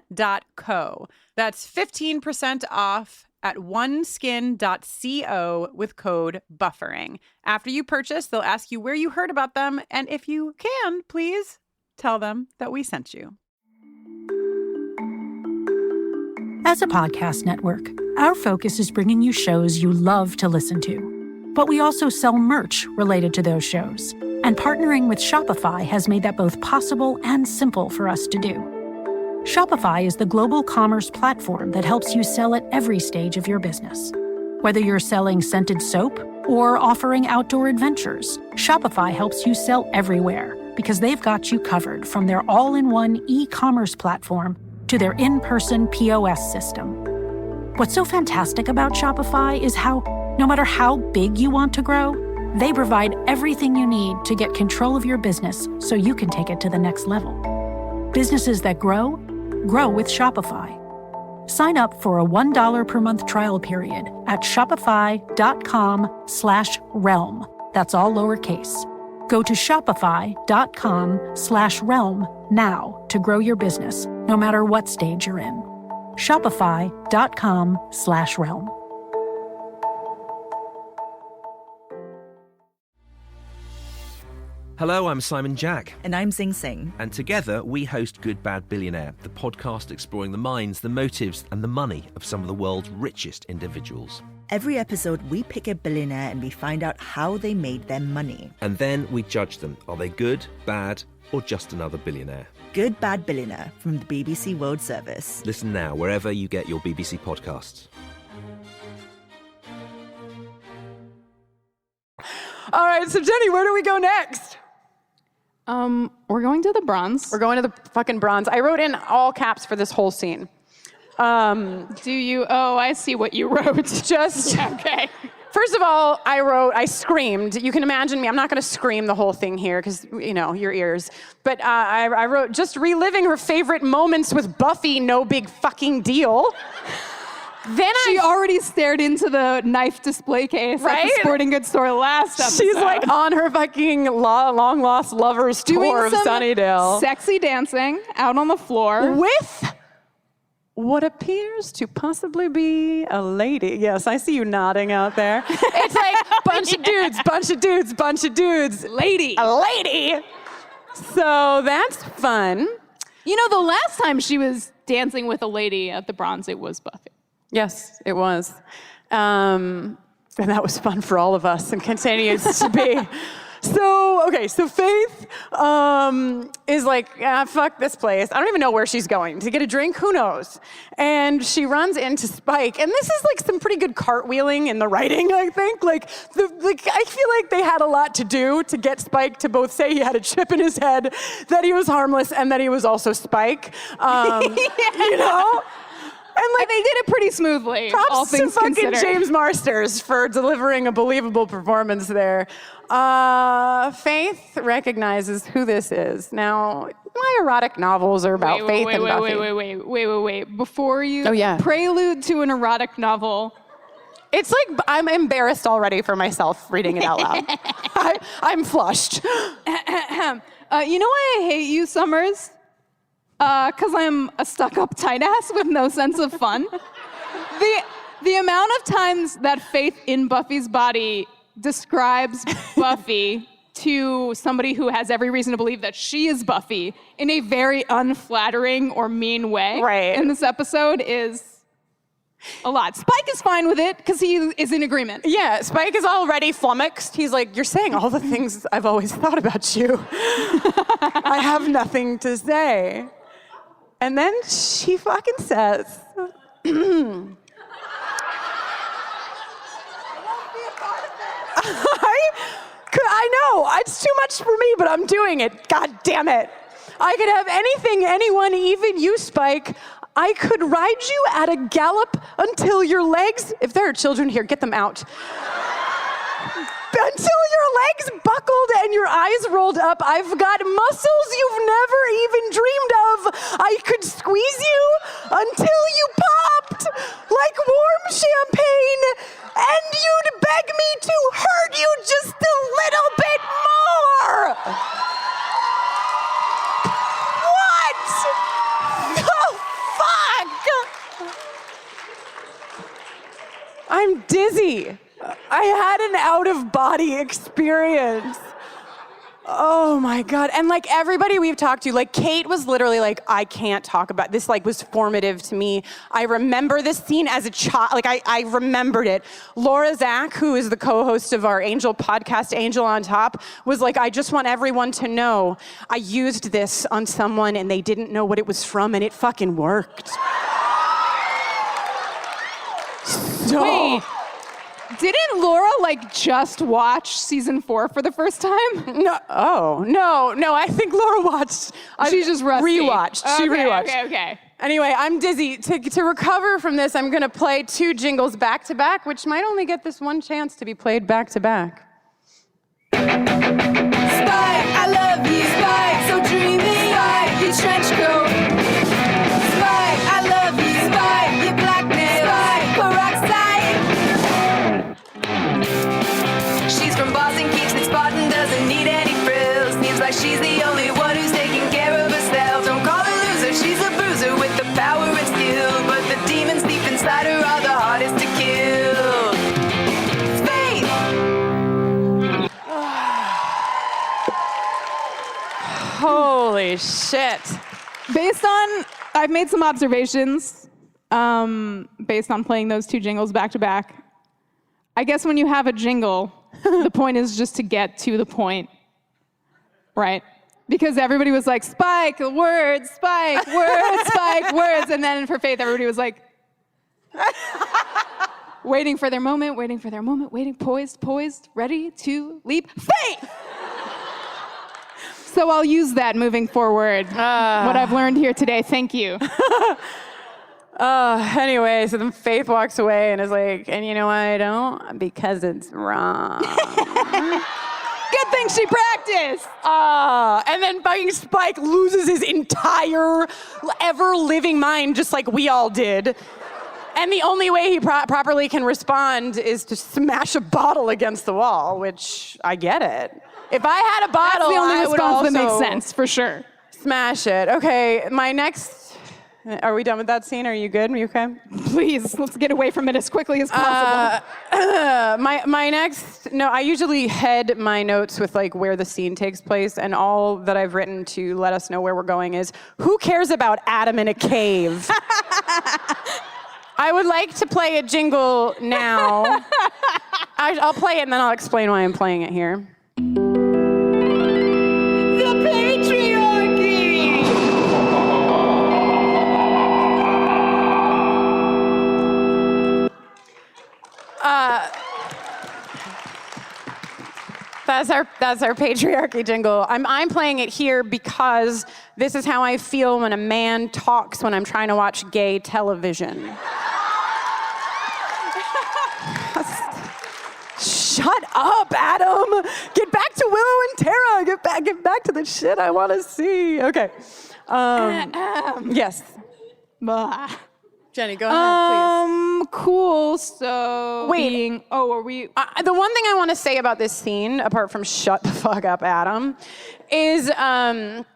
S7: That's 15% off at oneskin.co with code BUFFERING. After you purchase, they'll ask you where you heard about them, and if you can, please tell them that we sent you.
S10: As a podcast network, our focus is bringing you shows you love to listen to. But we also sell merch related to those shows. And partnering with Shopify has made that both possible and simple for us to do. Shopify is the global commerce platform that helps you sell at every stage of your business. Whether you're selling scented soap or offering outdoor adventures, Shopify helps you sell everywhere because they've got you covered from their all-in-one e-commerce platform to their in-person POS system. What's so fantastic about Shopify is how, no matter how big you want to grow, they provide everything you need to get control of your business so you can take it to the next level. Businesses that grow, grow with Shopify. Sign up for a $1 per month trial period at shopify.com/realm. That's all lowercase. Go to shopify.com/realm now to grow your business, no matter what stage you're in. Shopify.com/realm.
S11: Hello, I'm Simon Jack.
S12: And I'm Sing Sing.
S11: And together we host Good Bad Billionaire, the podcast exploring the minds, the motives, and the money of some of the world's richest individuals.
S12: Every episode, we pick a billionaire and we find out how they made their money.
S11: And then we judge them. Are they good, bad, or just another billionaire?
S12: Good Bad Billionaire from the BBC World Service.
S11: Listen now wherever you get your BBC podcasts.
S7: All right, so Jenny, where do we go next?
S9: We're going to the bronze.
S7: We're going to the fucking bronze. I wrote in all caps for this whole scene.
S9: Do you? Oh, I see what you wrote.
S7: Just,
S9: okay.
S7: First of all, I screamed. You can imagine me. I'm not going to scream the whole thing here because, you know, your ears. But I wrote, just reliving her favorite moments with Buffy, no big fucking deal. Then
S9: she already stared into the knife display case at the sporting goods store last episode.
S7: She's like on her fucking long lost lovers tour of Sunnydale.
S9: Sexy dancing out on the floor.
S7: With what appears to possibly be a lady. Yes, I see you nodding out there. It's like bunch of dudes.
S9: Lady.
S7: A lady. So that's fun.
S9: You know, the last time she was dancing with a lady at the bronze, it was Buffy.
S7: Yes, it was. And that was fun for all of us and continues to be. So Faith is like, fuck this place. I don't even know where she's going. To get a drink? Who knows? And she runs into Spike. And this is like some pretty good cartwheeling in the writing, I think. I feel like they had a lot to do to get Spike to both say he had a chip in his head, that he was harmless, and that he was also Spike. You know? And
S9: they did it pretty smoothly.
S7: Props
S9: all things
S7: to fucking
S9: considered.
S7: James Marsters for delivering a believable performance there. Faith recognizes who this is. Now, my erotic novels are about Faith and Buffy.
S9: Wait. Before you prelude to an eronomic novel.
S7: It's like I'm embarrassed already for myself reading it out loud. I'm flushed.
S9: You know why I hate you, Summers? Because I'm a stuck-up tight ass with no sense of fun. The amount of times that Faith in Buffy's body describes Buffy to somebody who has every reason to believe that she is Buffy in a very unflattering or mean way in this episode is a lot. Spike is fine with it because he is in agreement.
S7: Yeah, Spike is already flummoxed. He's like, you're saying all the things I've always thought about you. I have nothing to say. And then she fucking says, I know, it's too much for me, but I'm doing it. God damn it. I could have anything, anyone, even you, Spike. I could ride you at a gallop until your legs, if there are children here, get them out. Until your legs buckled and your
S13: your eyes rolled up. I've got muscles you've never even dreamed of. I could squeeze you until you popped like warm champagne, and you'd beg me to hurt you just a little bit more. What the fuck? I'm dizzy. I had an out-of-body experience. Oh my God. And like everybody we've talked to, like Kate was literally like, I can't talk about this, like was formative to me. I remember this scene as a child, like I remembered it. Laura Zach, who is the co-host of our Angel podcast, Angel on Top, was like, I just want everyone to know I used this on someone and they didn't know what it was from and it fucking worked. So,
S9: Wait. Didn't Laura like just watch season 4 for the first time?
S13: No. Oh, no. I think Laura watched.
S9: She just rusty.
S13: Rewatched. She rewatched.
S9: Okay.
S13: Anyway, I'm dizzy. To recover from this, I'm gonna play 2 jingles back to back, which might only get this one chance to be played back to back.
S8: Spike, I love you. Spike, so dreamy. Spike, your trench coat. Spike, I love you. Spike, your blackness. Spike, peroxide. She's from Boston, keeps it Spartan, doesn't need any frills. Seems like she's the only one who's taking care of herself. Don't call her loser, she's a bruiser with the power and skill. But the demons deep inside her are the hardest to kill. Faith!
S13: Holy shit.
S9: I've made some observations based on playing those 2 jingles back to back. I guess when you have a jingle, the point is just to get to the point, right? Because everybody was like, Spike, words, Spike, words, Spike, words. And then for Faith, everybody was like, waiting for their moment, poised, ready to leap. Faith! So I'll use that moving forward, what I've learned here today. Thank you.
S13: Anyway, so then Faith walks away and is like, and you know why I don't? Because it's wrong.
S9: Good thing she practiced.
S13: And then fucking Spike loses his entire ever-living mind, just like we all did. And the only way he properly can respond is to smash a bottle against the wall, which I get it. If I had a bottle,
S9: That's the only
S13: I would
S9: response
S13: also
S9: that makes sense, for sure.
S13: Smash it. Okay, my next... Are we done with that scene? Are you good? Are you okay?
S9: Please, let's get away from it as quickly as possible.
S13: My next... No, I usually head my notes with like where the scene takes place, and all that I've written to let us know where we're going is, who cares about Adam in a cave? I would like to play a jingle now. I'll play it and then I'll explain why I'm playing it here.
S8: The patriarchy!
S13: That's our patriarchy jingle. I'm playing it here because this is how I feel when a man talks when I'm trying to watch gay television. Shut up, Adam! Get back to Willow and Tara! Get back to the shit I want to see. Okay. Yes.
S9: Blah.
S13: Jenny, go ahead, please.
S9: Cool. So
S13: Wait.
S9: Are we?
S13: The one thing I want to say about this scene, apart from shut the fuck up, Adam, is that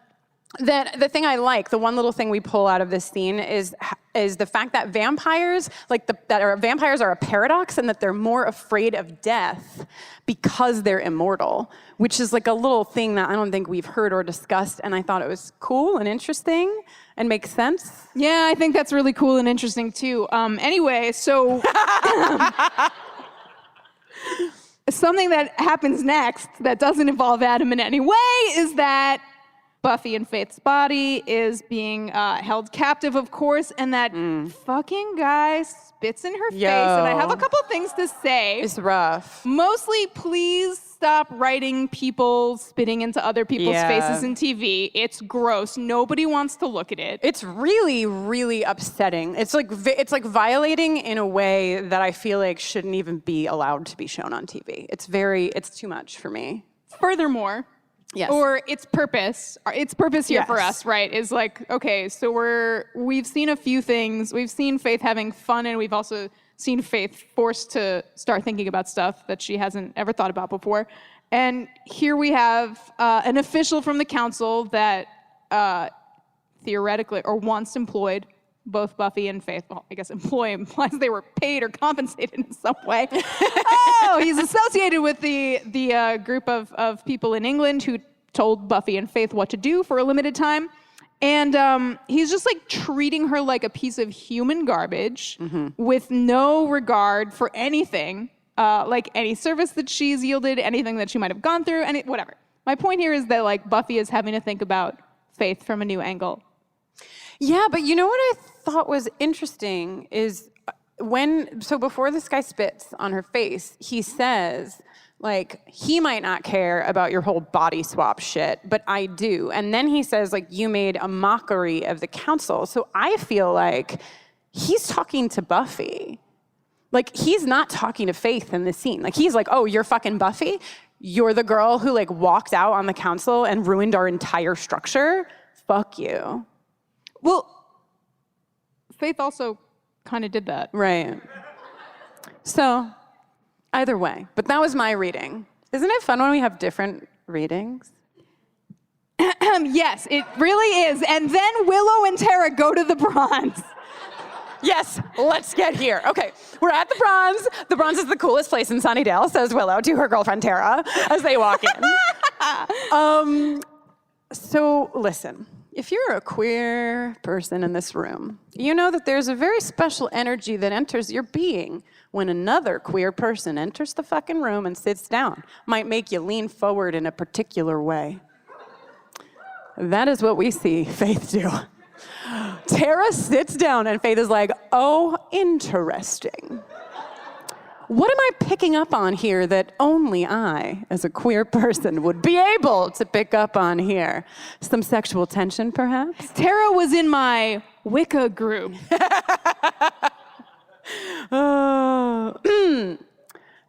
S13: the thing I like, the one little thing we pull out of this scene is the fact that vampires, vampires are a paradox, and that they're more afraid of death because they're immortal, which is like a little thing that I don't think we've heard or discussed, and I thought it was cool and interesting and makes sense.
S9: Yeah, I think that's really cool and interesting too. Anyway, so something that happens next that doesn't involve Adam in any way is that Buffy and Faith's body is being held captive, of course, and that fucking guy spits in her face. And I have a couple things to say.
S13: It's rough.
S9: Mostly, please stop writing people spitting into other people's faces in TV. It's gross. Nobody wants to look at it.
S13: It's really, really upsetting. It's like violating in a way that I feel like shouldn't even be allowed to be shown on TV. It's too much for me.
S9: Furthermore, Yes.
S8: Or its purpose here for
S9: Yes.
S8: us, right, is like, okay, so we've seen a few things. We've seen Faith having fun, and we've also seen Faith forced to start thinking about stuff that she hasn't ever thought about before. And here we have an official from the council that theoretically, or once employed both Buffy and Faith. Well, I guess employ implies they were paid or compensated in some way. Oh, he's associated with the group of people in England who told Buffy and Faith what to do for a limited time. And he's just like treating her like a piece of human garbage with no regard for anything, like any service that she's yielded, anything that she might have gone through, whatever. My point here is that like Buffy is having to think about Faith from a new angle.
S7: Yeah, but you know what I thought was interesting is before this guy spits on her face, he says, like, he might not care about your whole body swap shit, but I do. And then he says, like, you made a mockery of the council. So I feel like he's talking to Buffy. Like, he's not talking to Faith in this scene. Like, he's like, oh, you're fucking Buffy? You're the girl who, like, walked out on the council and ruined our entire structure? Fuck you.
S8: Well, Faith also kind of did that.
S7: Right. So, either way. But that was my reading. Isn't it fun when we have different readings?
S8: Yes, it really is. And then Willow and Tara go to the Bronze.
S7: Yes, let's get here. Okay, we're at the Bronze. The Bronze is the coolest place in Sunnydale, says Willow to her girlfriend Tara as they walk in. So listen. If you're a queer person in this room, you know that there's a very special energy that enters your being when another queer person enters the fucking room and sits down. Might make you lean forward in a particular way. That is what we see Faith do. Tara sits down and Faith is like, oh, interesting. What am I picking up on here that only I, as a queer person, would be able to pick up on here? Some sexual tension, perhaps?
S8: Tara was in my Wicca group.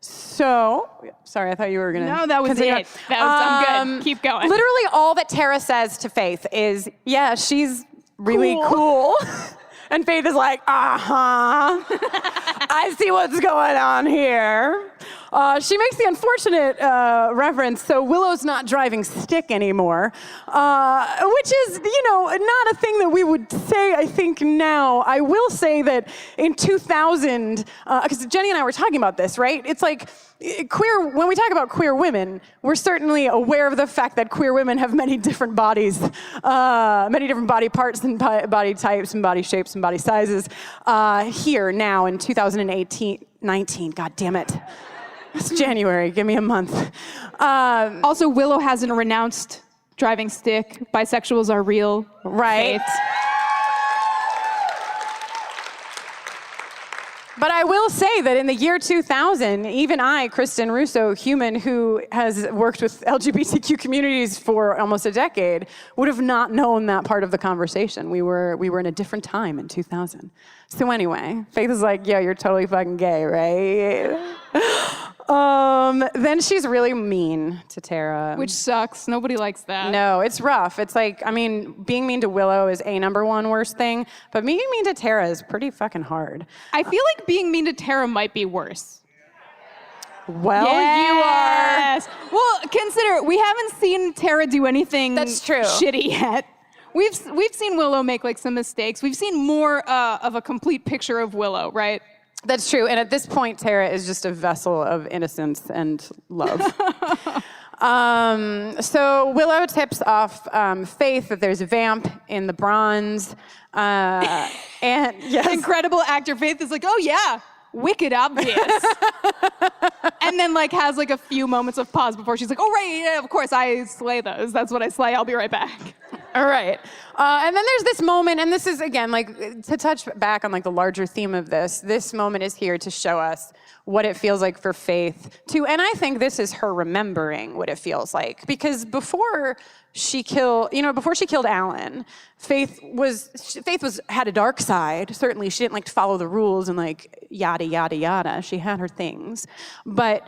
S7: So, sorry, I thought you were going to...
S8: No, that was it. I'm good. Keep going.
S7: Literally all that Tara says to Faith is, yeah, she's really cool. And Faith is like, I see what's going on here. She makes the unfortunate reference, so Willow's not driving stick anymore, which is, not a thing that we would say, I think, now. I will say that in 2000, because Jenny and I were talking about this, right? It's like, when we talk about queer women, we're certainly aware of the fact that queer women have many different bodies, many different body parts and body types and body shapes and body sizes. Here, now, in 2019, God damn it. It's January, give me a month.
S8: Also, Willow hasn't renounced driving stick. Bisexuals are real.
S7: Right. But I will say that in the year 2000, even I, Kristin Russo, human who has worked with LGBTQ communities for almost a decade, would have not known that part of the conversation. We were in a different time in 2000. So anyway, Faith is like, yeah, you're totally fucking gay, right? Then she's really mean to Tara.
S8: Which sucks. Nobody likes that.
S7: No, it's rough. It's like, being mean to Willow is a number one worst thing, but being mean to Tara is pretty fucking hard.
S8: I feel like being mean to Tara might be worse.
S7: Well,
S8: yes. You are. Well, consider, we haven't seen Tara do anything
S7: That's true.
S8: shitty yet. We've seen Willow make like some mistakes. We've seen more of a complete picture of Willow, right?
S7: That's true. And at this point, Tara is just a vessel of innocence and love. So Willow tips off Faith that there's a vamp in the Bronze. And yes.
S8: Incredible actor Faith is like, oh yeah, wicked obvious. And then like has like a few moments of pause before she's like, oh right, yeah, of course I slay those. That's what I slay. I'll be right back.
S7: All right. And then there's this moment, and this is, again, like, to touch back on, like, the larger theme of this moment is here to show us what it feels like for Faith to, and I think this is her remembering what it feels like. Because before she killed Alan, Faith had a dark side. Certainly, she didn't like to follow the rules and, like, yada, yada, yada. She had her things. But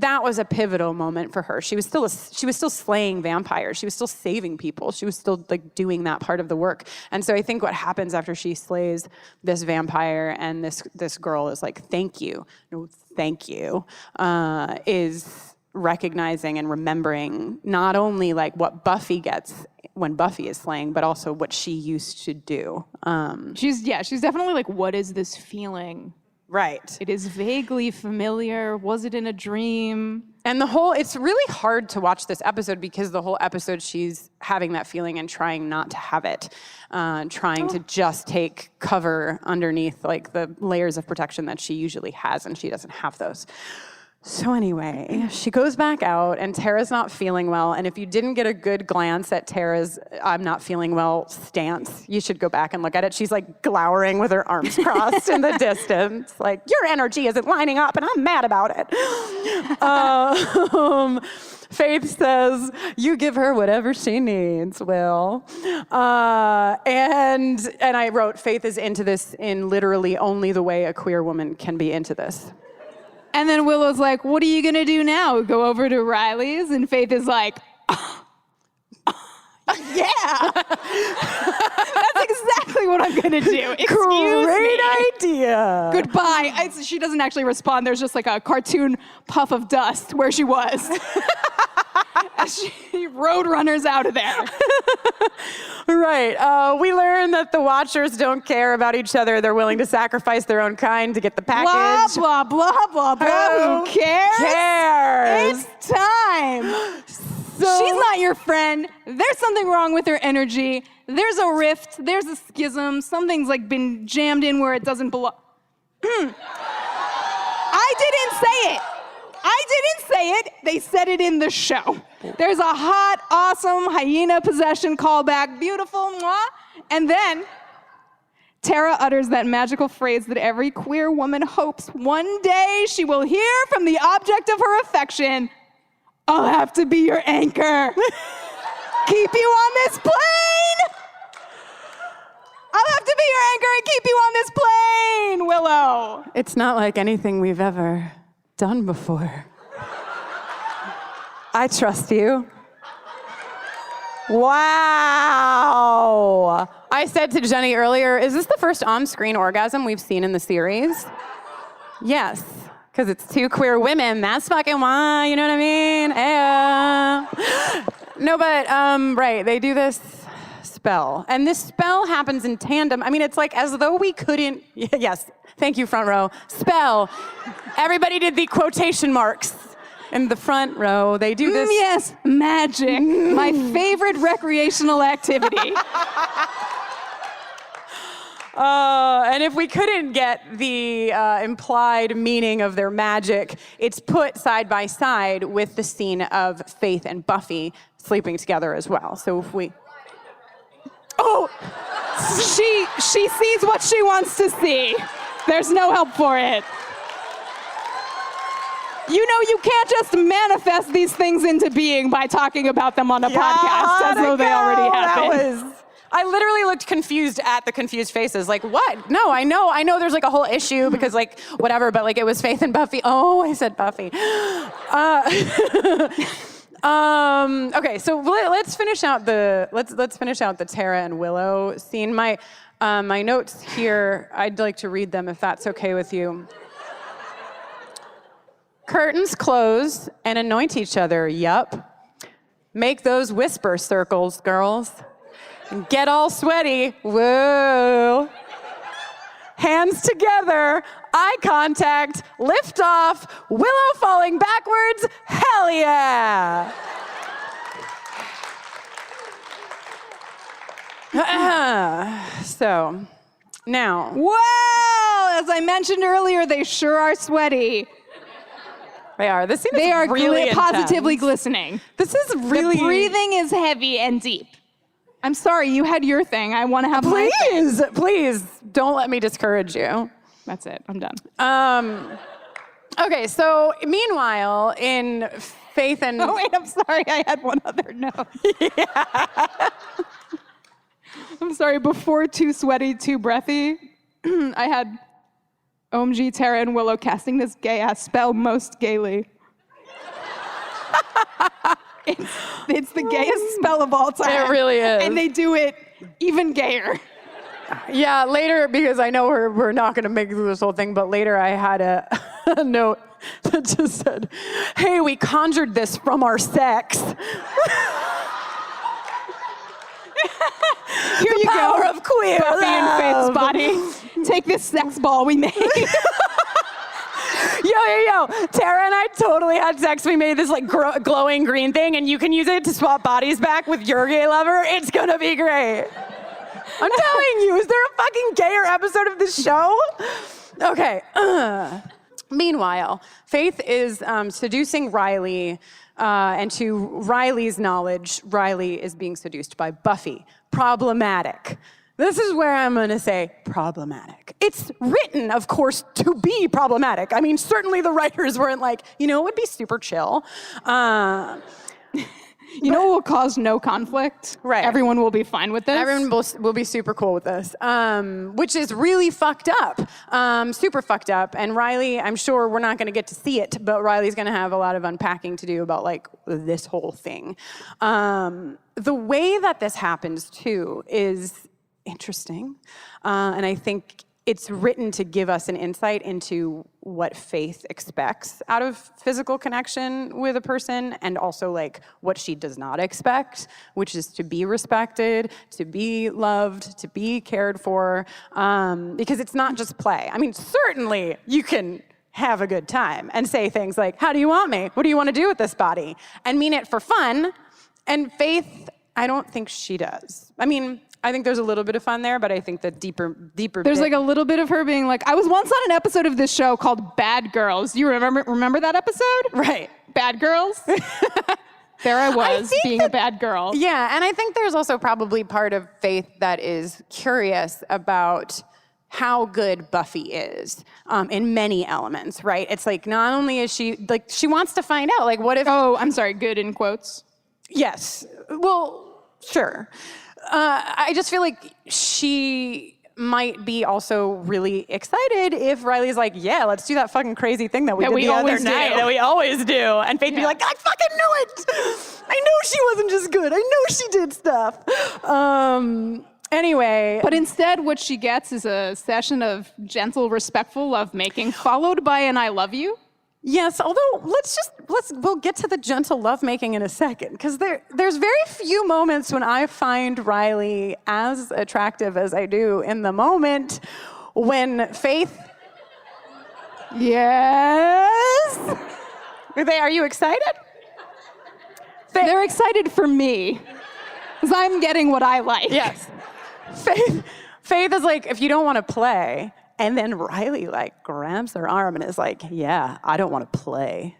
S7: that was a pivotal moment for her. She was still slaying vampires. She was still saving people. She was still like doing that part of the work. And so I think what happens after she slays this vampire and this girl is like, thank you, is recognizing and remembering not only like what Buffy gets when Buffy is slaying, but also what she used to do.
S9: She's definitely like, what is this feeling?
S7: Right.
S9: It is vaguely familiar. Was it in a dream?
S7: And it's really hard to watch this episode because the whole episode she's having that feeling and trying not to have it, trying to just take cover underneath like the layers of protection that she usually has, and she doesn't have those. So anyway, she goes back out and Tara's not feeling well. And if you didn't get a good glance at Tara's I'm not feeling well stance, you should go back and look at it. She's like glowering with her arms crossed in the distance. Like, your energy isn't lining up and I'm mad about it. Faith says, you give her whatever she needs, Will. And I wrote, Faith is into this in literally only the way a queer woman can be into this.
S9: And then Willow's like, what are you going to do now? Go over to Riley's? And Faith is like, yeah. That's exactly what I'm going to do. Excuse
S7: Great
S9: me.
S7: idea.
S9: Goodbye. She doesn't actually respond. There's just like a cartoon puff of dust where she was. As she roadrunners out of there.
S7: Right. We learn that the Watchers don't care about each other. They're willing to sacrifice their own kind to get the package.
S9: Blah, blah, blah, blah, blah. Who cares?
S7: Cares?
S9: It's time. She's not your friend. There's something wrong with her energy. There's a rift. There's a schism. Something's like been jammed in where it doesn't belong. I didn't say it. They said it in the show. There's a hot, awesome hyena possession callback. Beautiful, mwah. And then Tara utters that magical phrase that every queer woman hopes one day she will hear from the object of her affection. I'll have to be your anchor. Keep you on this plane. I'll have to be your anchor and keep you on this plane, Willow.
S7: It's not like anything we've ever done before. I trust you. Wow. I said to Jenny earlier, is this the first on-screen orgasm we've seen in the series? Yes, because it's two queer women. That's fucking why, you know what I mean? No, but, right, they do this spell. And this spell happens in tandem. I mean, it's like as though we couldn't, yes, thank you, front row. Spell. Everybody did the quotation marks. In the front row, they do this.
S9: Yes, magic. My favorite recreational activity.
S7: And if we couldn't get the implied meaning of their magic, it's put side by side with the scene of Faith and Buffy sleeping together as well. So if we...
S9: Oh! She sees what she wants to see. There's no help for it. You know, you can't just manifest these things into being by talking about them on a podcast as though they already happened.
S7: I literally looked confused at the confused faces. Like, what? No, I know there's like a whole issue because like, whatever, but like it was Faith and Buffy. Oh, I said Buffy. Okay, so let's finish out the Tara and Willow scene. My notes here, I'd like to read them if that's okay with you. Curtains close and anoint each other, yup. Make those whisper circles, girls. And get all sweaty, whoa. Hands together, eye contact, lift off, Willow falling backwards, hell yeah. So, now.
S9: Well, as I mentioned earlier, they sure are sweaty.
S7: They are. This scene is really
S9: positively
S7: intense.
S9: glistening.
S7: This is really...
S9: The breathing is heavy and deep. I'm sorry, you had your thing. I want to have my thing.
S7: Please, don't let me discourage you.
S9: That's it. I'm done.
S7: Okay, so meanwhile, in Faith and...
S9: Oh, wait, I'm sorry. I had one other note.
S7: Yeah.
S9: I'm sorry. Before too sweaty, too breathy, I had... OMG, Tara and Willow casting this gay-ass spell most gaily. It's the gayest spell of all time.
S13: It really is.
S9: And they do it even gayer.
S13: Yeah, later, because I know we're not going to make it through this whole thing, but later I had a note that just said, hey, we conjured this from our sex.
S9: Here
S13: The
S9: you
S13: power
S9: go.
S13: of queer
S9: Buffy and Faith's
S13: love.
S9: body. Take this sex ball we made.
S13: Yo. Tara and I totally had sex. We made this like glowing green thing, and you can use it to swap bodies back with your gay lover. It's going to be great. I'm telling you, is there a fucking gayer episode of this show? Okay. Meanwhile, Faith is seducing Riley, and to Riley's knowledge, Riley is being seduced by Buffy. Problematic. This is where I'm going to say problematic. It's written, of course, to be problematic. I mean, certainly the writers weren't like, it would be super chill.
S9: You know what will cause no conflict?
S13: Right.
S9: Everyone will be fine with this.
S13: Everyone will be super cool with this, which is really fucked up, super fucked up. And Riley, I'm sure we're not going to get to see it, but Riley's going to have a lot of unpacking to do about like this whole thing. The way that this happens too is interesting, and I think it's written to give us an insight into what Faith expects out of physical connection with a person, and also like what she does not expect, which is to be respected, to be loved, to be cared for, because it's not just play. I mean, certainly you can have a good time and say things like, how do you want me? What do you want to do with this body? And mean it for fun. And Faith, I don't think she does. I mean, I think there's a little bit of fun there, but I think the deeper.
S9: There's like a little bit of her being like, I was once on an episode of this show called Bad Girls. You remember that episode?
S13: Right.
S9: Bad Girls? There I was, being a bad girl.
S13: Yeah, and I think there's also probably part of Faith that is curious about how good Buffy is in many elements, right? It's like, not only is she, like, she wants to find out, like, what if...
S9: Oh, I'm sorry, good in quotes?
S13: Yes. Well, sure. I just feel like she might be also really excited if Riley's like, yeah, let's do that fucking crazy thing that we did the other night. That we always do. And Faith be like, I fucking knew it. I knew she wasn't just good. I know she did stuff. Anyway.
S9: But instead, what she gets is a session of gentle, respectful lovemaking, followed by an I love you.
S13: Yes, although we'll get to the gentle lovemaking in a second, because there's very few moments when I find Riley as attractive as I do in the moment when Faith... Yes? Are you excited?
S9: They're excited for me, because I'm getting what I like.
S13: Yes. Faith is like, if you don't want to play... And then Riley like grabs her arm and is like, yeah, I don't want to play.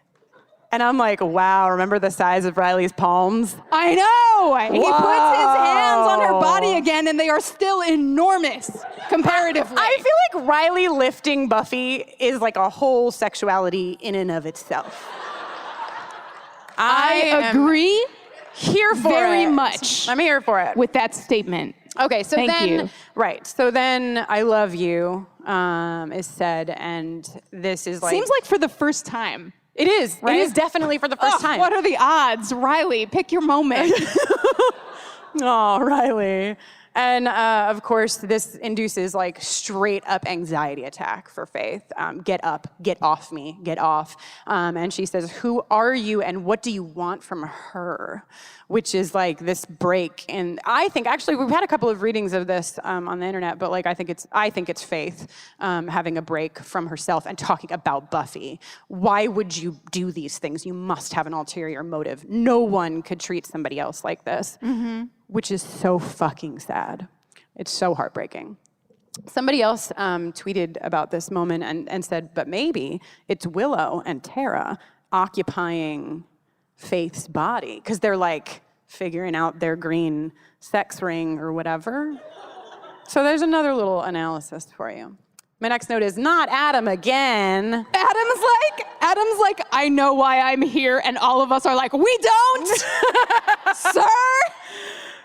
S13: And I'm like, wow, remember the size of Riley's palms?
S9: I know! He puts his hands on her body again and they are still enormous, comparatively.
S13: I feel like Riley lifting Buffy is like a whole sexuality in and of itself.
S9: I agree.
S13: Here for
S9: very
S13: it.
S9: much.
S13: I'm here for it.
S9: With that statement.
S13: Okay, so
S9: Thank
S13: then,
S9: you.
S13: Right, so then I love you is said, and this is like...
S9: Seems like for the first time.
S13: It is.
S9: Right?
S13: It is definitely for the first time.
S9: What are the odds? Riley, pick your moment.
S13: Oh, Riley. And of course, this induces like straight up anxiety attack for Faith. Get up, get off me, get off. And she says, who are you and what do you want from her? Which is like this break. And I think, actually, we've had a couple of readings of this on the internet, but like I think it's Faith having a break from herself and talking about Buffy. Why would you do these things? You must have an ulterior motive. No one could treat somebody else like this. Mm-hmm. Which is so fucking sad. It's so heartbreaking. Somebody else tweeted about this moment and said, but maybe it's Willow and Tara occupying Faith's body because they're like figuring out their green sex ring or whatever. So there's another little analysis for you. My next note is not Adam again.
S9: Adam's like, I know why I'm here, and all of us are like, we don't, sir.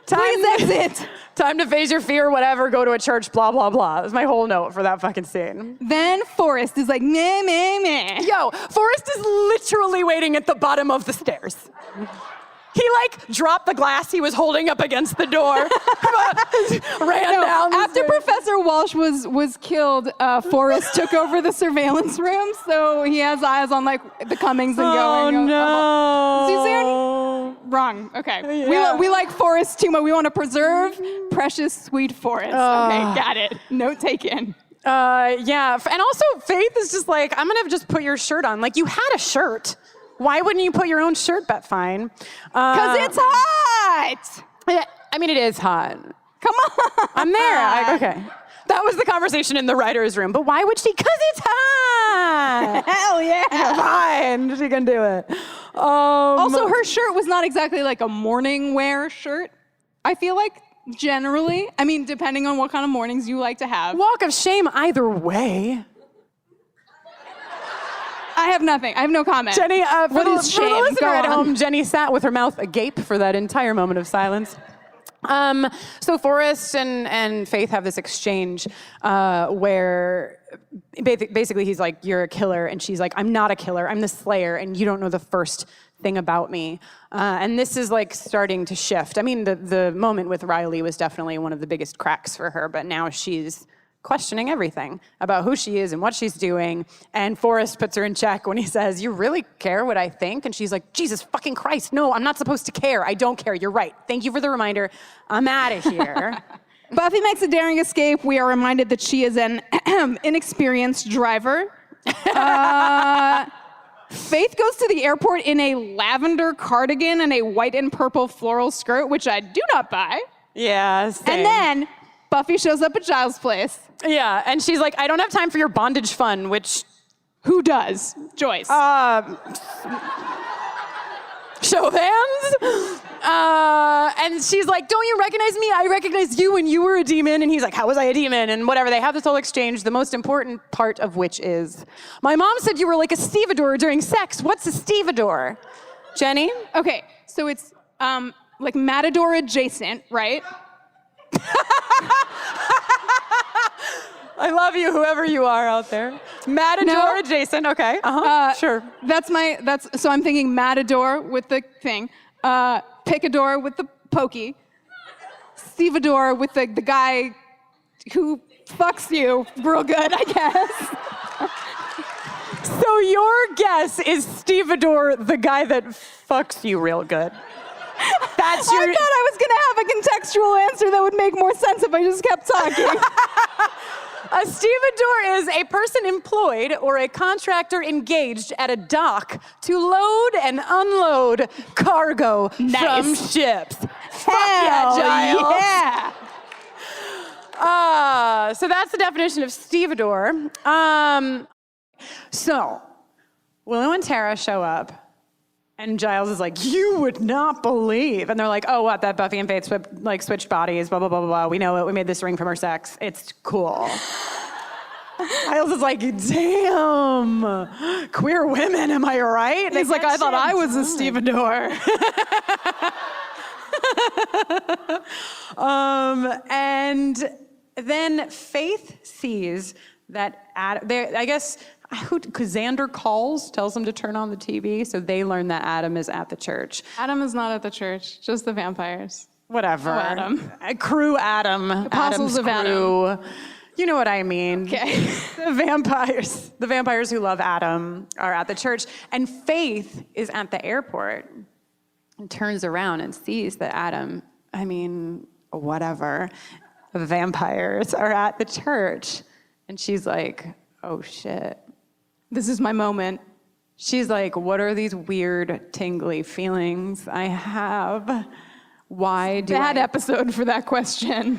S9: Please exit.
S13: Time to face your fear, whatever, go to a church, blah, blah, blah. That's my whole note for that fucking scene.
S8: Then Forrest is like, meh, meh, meh.
S13: Yo, Forrest is literally waiting at the bottom of the stairs. He dropped the glass he was holding up against the door, ran down the
S8: After
S13: stairs.
S8: Professor Walsh was killed, Forrest took over the surveillance room, so he has eyes on the comings and goings.
S13: Oh no!
S8: Suzanne? Wrong. Okay.
S13: Yeah.
S8: We like Forrest too much. We want to preserve precious, sweet Forrest. Okay, got it. Note taken.
S13: Yeah, and also Faith is just like, I'm gonna just put your shirt on. You had a shirt. Why wouldn't you put your own shirt back? Fine.
S8: Because it's hot.
S13: I mean, it is hot.
S8: Come on.
S13: I'm there. Okay. That was the conversation in the writer's room. But why would she? Because it's hot.
S8: Hell yeah.
S13: Fine. She can do it.
S8: Also, her shirt was not exactly a morning wear shirt. I feel like generally, I mean, depending on what kind of mornings you like to have.
S13: Walk of shame either way.
S8: I have nothing. I have no comment.
S13: Jenny, for the listener
S8: Go
S13: at
S8: on.
S13: home, Jenny sat with her mouth agape for that entire moment of silence. So Forrest and Faith have this exchange where basically he's like, you're a killer. And she's like, I'm not a killer. I'm the slayer. And you don't know the first thing about me. And this is starting to shift. I mean, the moment with Riley was definitely one of the biggest cracks for her. But now she's questioning everything about who she is and what she's doing. And Forrest puts her in check when he says, you really care what I think? And she's like, Jesus fucking Christ, no, I'm not supposed to care. I don't care. You're right. Thank you for the reminder. I'm out of here.
S8: Buffy makes a daring escape. We are reminded that she is an inexperienced driver. Faith goes to the airport in a lavender cardigan and a white and purple floral skirt, which I do not buy.
S13: Yeah, same.
S8: And then Buffy shows up at Giles' place.
S13: Yeah, and she's like, I don't have time for your bondage fun, which...
S8: Who does? Joyce.
S13: Show of hands? And she's like, don't you recognize me? I recognize you when you were a demon. And he's like, how was I a demon? And whatever. They have this whole exchange, the most important part of which is, my mom said you were like a stevedore during sex. What's a stevedore? Jenny?
S8: Okay, so it's Matador adjacent, right?
S13: I love you, whoever you are out there. Matador adjacent, okay. Sure.
S8: So I'm thinking Matador with the thing, Picador with the pokey, Stevedore with the guy who fucks you real good, I guess.
S13: So your guess is stevedore, the guy that fucks you real good. That's your...
S8: I thought I was gonna have a contextual answer that would make more sense if I just kept talking.
S13: A stevedore is a person employed or a contractor engaged at a dock to load and unload cargo from ships. Fuck yeah, Giles.
S8: Yeah.
S13: So that's the definition of stevedore. So Willow and Tara show up. And Giles is like, you would not believe. And they're like, oh, what, that Buffy and Faith switched bodies, blah, blah, blah, blah, blah. We know it. We made this ring from her sex. It's cool. Giles is like, damn, queer women, am I right?
S8: And he's like, I thought I was a stevedore.
S13: And then Faith sees that I guess... Xander tells them to turn on the TV, so they learn that Adam is at the church.
S8: Adam is not at the church, just the vampires.
S13: Whatever.
S8: Oh, Adam.
S13: Crew Adam.
S8: Apostles of
S13: crew.
S8: Adam.
S13: You know what I mean.
S8: Okay.
S13: The vampires who love Adam are at the church. And Faith is at the airport and turns around and sees that Adam, vampires are at the church. And she's like, oh shit.
S8: This is my moment.
S13: She's like, what are these weird, tingly feelings I have? Why do
S8: Bad episode for that question.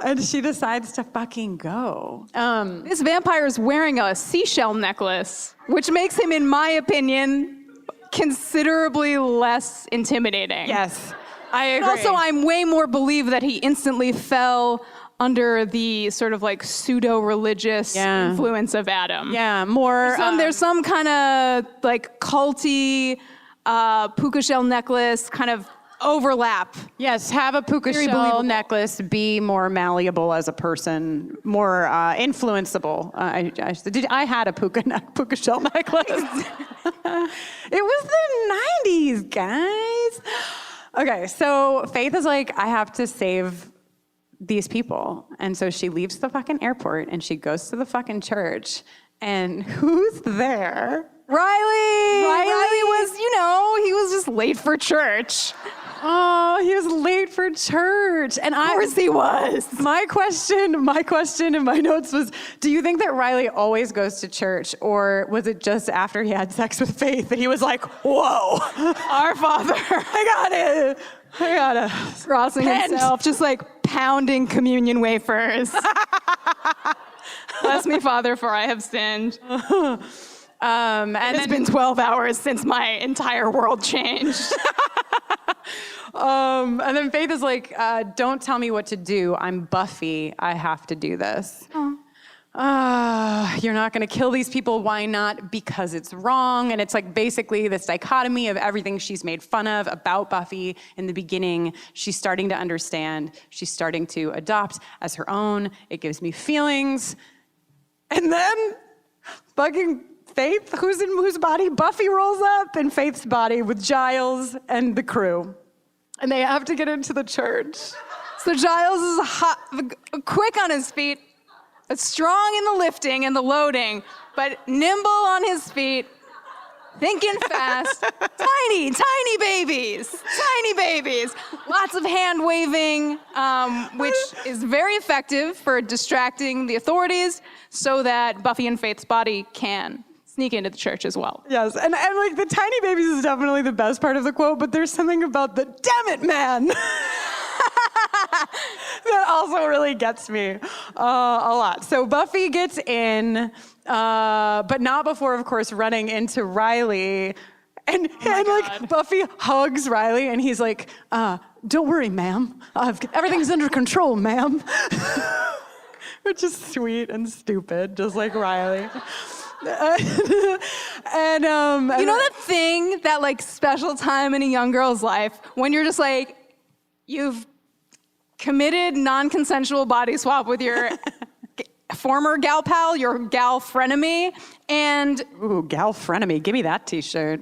S13: And she decides to fucking go.
S8: This vampire is wearing a seashell necklace, which makes him, in my opinion, considerably less intimidating.
S13: Yes, I agree.
S8: And also, I'm way more believe that he instantly fell under the sort of pseudo-religious influence of Adam.
S13: Yeah, more...
S8: There's some kind of culty puka shell necklace, kind of overlap.
S7: Yes, have a puka
S8: Very
S7: shell
S8: believable.
S7: necklace. Be more malleable as a person, more influenceable. I had a puka shell necklace. It was the 90s, guys. Okay, so Faith is like, I have to save these people. And so she leaves the fucking airport and she goes to the fucking church. And who's there?
S8: Riley was, he was just late for church.
S7: Oh, he was late for church. And
S8: Of course he was.
S7: My question in my notes was, do you think that Riley always goes to church, or was it just after he had sex with Faith that he was like, whoa,
S8: Our Father.
S7: I gotta
S8: Crossing himself, just like pounding communion wafers. Bless me, Father, for I have sinned.
S7: And
S8: It's been 12 hours since my entire world changed.
S7: And then Faith is like, don't tell me what to do. I'm Buffy. I have to do this. You're not going to kill these people. Why not? Because it's wrong. And it's like basically this dichotomy of everything she's made fun of about Buffy in the beginning. She's starting to understand. She's starting to adopt as her own. It gives me feelings. And then fucking Faith, whose body? Buffy rolls up in Faith's body with Giles and the crew. And they have to get into the church.
S8: So Giles is quick on his feet, strong in the lifting and the loading, but nimble on his feet, thinking fast. Tiny babies. Lots of hand waving, which is very effective for distracting the authorities so that Buffy and Faith's body can sneak into the church as well.
S7: Yes, and like the tiny babies is definitely the best part of the quote, but there's something about the damn it, man. That also really gets me a lot. So Buffy gets in, but not before, of course, running into Riley. And like Buffy hugs Riley and he's like, don't worry, ma'am. Everything's under control, ma'am. Which is sweet and stupid, just like Riley. And
S8: you know that thing, that like special time in a young girl's life when you're just like, you've committed non-consensual body swap with your former gal pal, your gal-frenemy, and
S7: ooh, gal-frenemy, give me that t-shirt.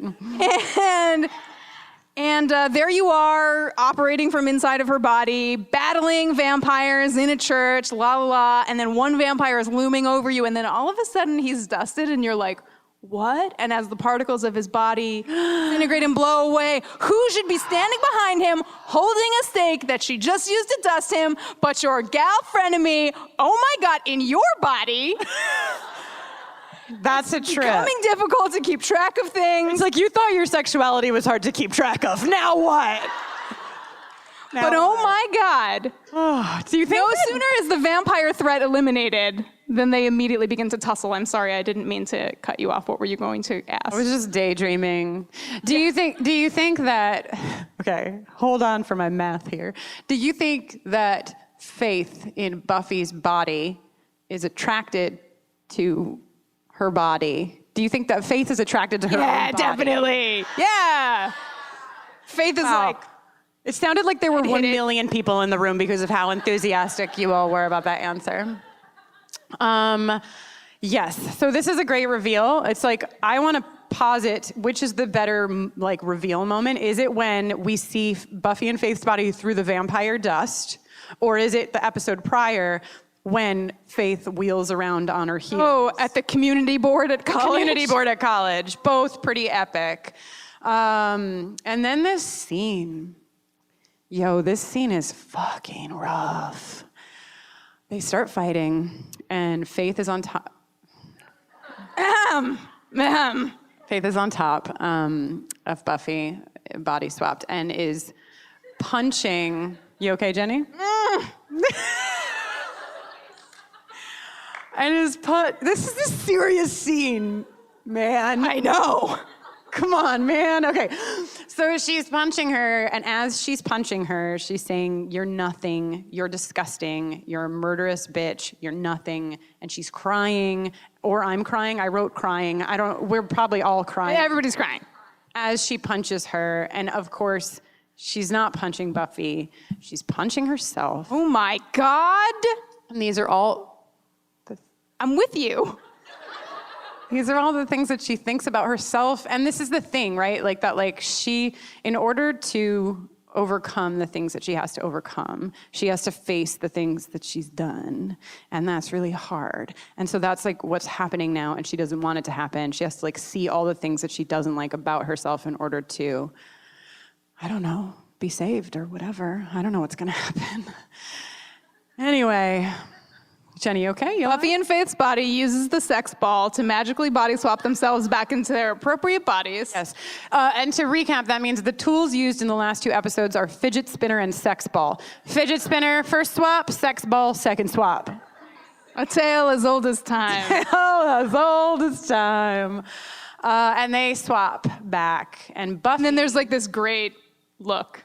S8: And there you are, operating from inside of her body, battling vampires in a church, la la la, and then one vampire is looming over you, and then all of a sudden he's dusted, and you're like, what? And as the particles of his body disintegrate and blow away, who should be standing behind him, holding a stake that she just used to dust him, but your gal-frenemy, oh my God, in your body.
S7: That's a trip.
S8: Becoming difficult to keep track of things.
S7: It's like you thought your sexuality was hard to keep track of. Now what?
S8: Oh my God.
S7: Do you think
S8: no sooner is the vampire threat eliminated than they immediately begin to tussle. I'm sorry, I didn't mean to cut you off. What were you going to ask?
S7: I was just daydreaming. Do you think that, okay, hold on for my math here. Do you think that Faith in Buffy's body is attracted to her body? Do you think that Faith is attracted to her own body?
S8: Yeah, definitely. Yeah. Faith is like...
S7: It sounded like there were 1 million people in the room because of how enthusiastic you all were about that answer. Yes, so this is a great reveal. It's like, I want to posit which is the better like reveal moment. Is it when we see Buffy and Faith's body through the vampire dust? Or is it the episode prior when Faith wheels around on her heels?
S8: Oh, at the community board at college?
S7: Community board at college. Both pretty epic. And then this scene. Yo, this scene is fucking rough. They start fighting, and Faith is on top. Faith is on top of Buffy, body swapped, and is punching. You okay, Jenny? And this is a serious scene, man.
S8: I know.
S7: Come on, man. Okay. So she's punching her, and as she's punching her, she's saying, you're nothing, you're disgusting, you're a murderous bitch, you're nothing. And she's crying, or I'm crying. I wrote crying. We're probably all crying.
S8: Yeah, everybody's crying.
S7: As she punches her, and of course, She's not punching Buffy. She's punching herself.
S8: Oh my God.
S7: And these are all...
S8: I'm with you.
S7: These are all the things that she thinks about herself. And this is the thing, right? Like that, like she, in order to overcome the things that she has to overcome, she has to face the things that she's done. And that's really hard. And so that's like what's happening now. And she doesn't want it to happen. She has to like see all the things that she doesn't like about herself in order to, I don't know, be saved or whatever. I don't know what's gonna happen. Anyway, Jenny, okay?
S8: Buffy and Faith's body uses the sex ball to magically body swap themselves back into their appropriate bodies.
S7: Yes. And to recap, that means the tools used in the last 2 episodes are fidget spinner and sex ball. Fidget spinner, first swap. Sex ball, second swap.
S8: A tale as old as time.
S7: As old as time. And they swap back. And Buffy...
S8: And then there's like this great look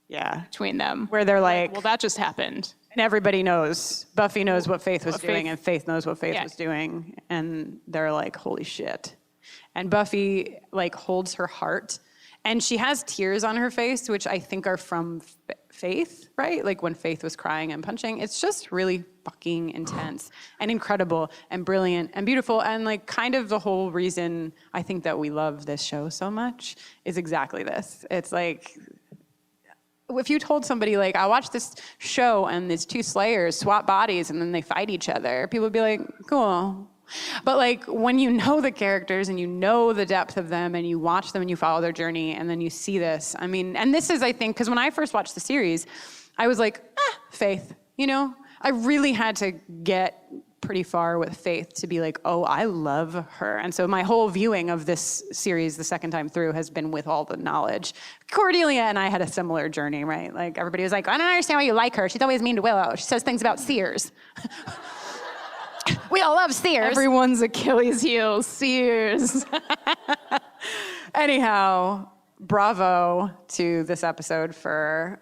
S7: yeah,
S8: between them.
S7: Where they're like...
S8: Well, that just happened.
S7: And everybody knows. Buffy knows what Faith was doing, and Faith knows what Faith was doing. And they're like, holy shit. And Buffy, like, holds her heart. And she has tears on her face, which I think are from Faith, right? Like, when Faith was crying and punching. It's just really fucking intense and incredible and brilliant and beautiful. And, like, kind of the whole reason I think that we love this show so much is exactly this. It's like... If you told somebody, like, I watched this show and these 2 slayers swap bodies and then they fight each other, people would be like, cool. But, like, when you know the characters and you know the depth of them and you watch them and you follow their journey and then you see this, I mean, and this is, I think, because when I first watched the series, I was like, Faith, you know? I really had to get pretty far with Faith to be like, oh, I love her. And so my whole viewing of this series the second time through has been with all the knowledge. Cordelia and I had a similar journey, right? Like, everybody was like, I don't understand why you like her. She's always mean to Willow. She says things about Sears. We all love Sears.
S8: Everyone's Achilles heel, Sears.
S7: Anyhow, bravo to this episode for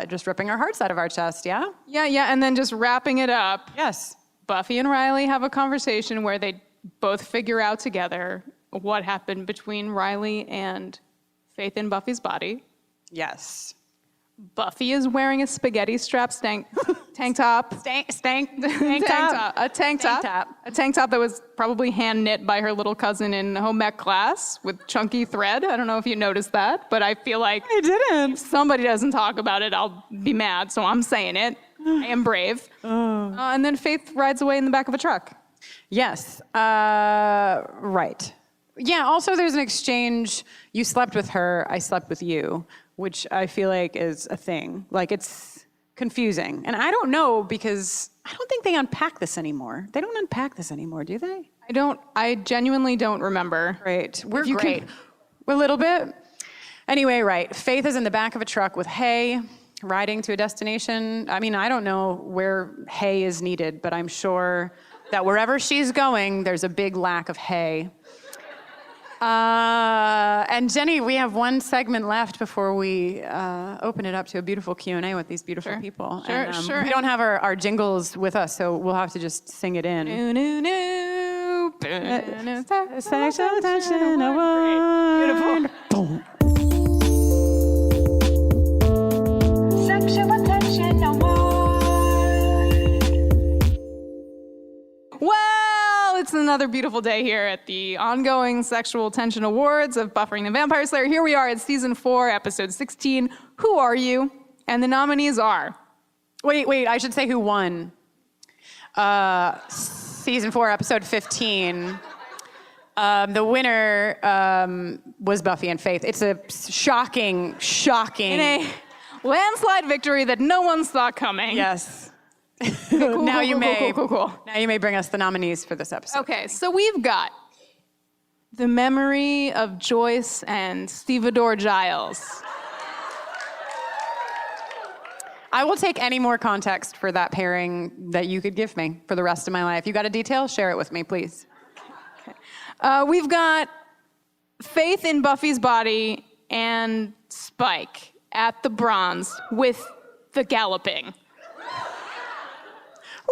S7: just ripping our hearts out of our chest, yeah?
S8: Yeah, and then just wrapping it up.
S7: Yes.
S8: Buffy and Riley have a conversation where they both figure out together what happened between Riley and Faith in Buffy's body.
S7: Yes.
S8: Buffy is wearing a spaghetti strap tank top.
S7: Tank top.
S8: A tank top that was probably hand knit by her little cousin in home ec class with chunky thread. I don't know if you noticed that, but I feel like
S7: I didn't.
S8: If somebody doesn't talk about it, I'll be mad. So I'm saying it. I am brave. And then Faith rides away in the back of a truck.
S7: Yes. Right. Yeah. Also, there's an exchange. You slept with her. I slept with you, which I feel like is a thing. Like, it's confusing. And I don't know, because I don't think they unpack this anymore. They don't unpack this anymore, do they?
S8: I genuinely don't remember.
S7: Great. We're great. A little bit. Anyway, right. Faith is in the back of a truck with hay, riding to a destination. I mean, I don't know where hay is needed, but I'm sure that wherever she's going, there's a big lack of hay. And Jenny, we have one segment left before we open it up to a beautiful Q&A with these beautiful people.
S8: Sure.
S7: We don't have our jingles with us, so we'll have to just sing it in. Sexual tension award. Beautiful.
S8: Sexual attention award. Well, it's another beautiful day here at the ongoing Sexual Tension Awards of Buffering the Vampire Slayer. Here we are at season 4, episode 16. Who are you? And the nominees are...
S7: Wait, I should say who won. Season 4, episode 15. The winner was Buffy and Faith. It's a shocking...
S8: In a landslide victory that no one saw coming.
S7: Yes.
S8: Cool.
S7: Now you may bring us the nominees for this episode.
S8: Okay, so we've got the memory of Joyce and stevedore Giles.
S7: I will take any more context for that pairing that you could give me for the rest of my life. You got a detail? Share it with me, please.
S8: Okay. We've got Faith in Buffy's body and Spike at the bronze with the galloping.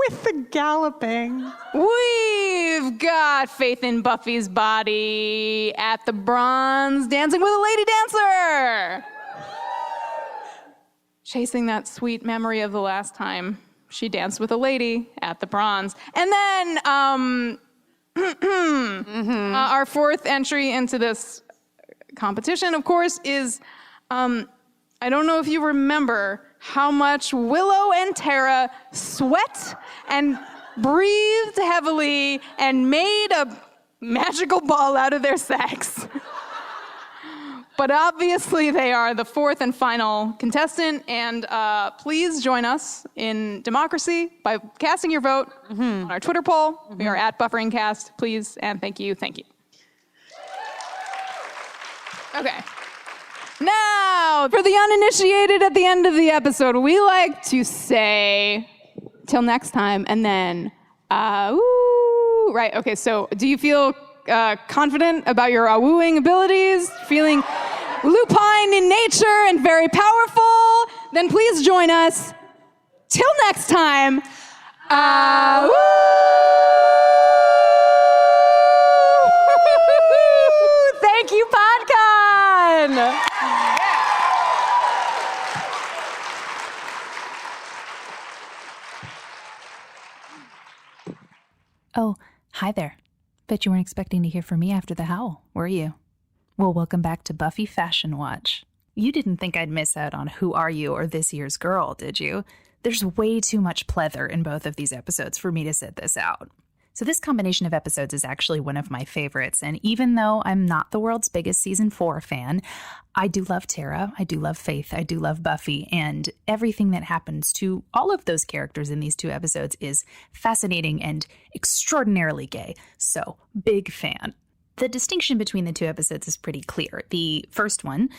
S7: With the galloping.
S8: We've got Faith in Buffy's body at the bronze dancing with a lady dancer. chasing that sweet memory of the last time she danced with a lady at the Bronze. And then our fourth entry into this competition, of course, is I don't know if you remember how much Willow and Tara sweat and breathed heavily and made a magical ball out of their sacks. But obviously they are the fourth and final contestant, and please join us in democracy by casting your vote on our Twitter poll. We are at BufferingCast. Please and thank you, thank you. Okay. Now, for the uninitiated at the end of the episode, we like to say, till next time, and then, ooh, right, okay, so do you feel confident about your wooing abilities? Feeling lupine in nature and very powerful? Then please join us. Till next time, woo! Thank you, PodCon!
S14: Oh, hi there. Bet you weren't expecting to hear from me after the howl, were you? Well, welcome back to Buffy Fashion Watch. You didn't think I'd miss out on Who Are You or This Year's Girl, did you? There's way too much pleather in both of these episodes for me to sit this out. So this combination of episodes is actually one of my favorites, and even though I'm not the world's biggest season 4 fan, I do love Tara, I do love Faith, I do love Buffy, and everything that happens to all of those characters in these two episodes is fascinating and extraordinarily gay. So, big fan. The distinction between the two episodes is pretty clear. The first one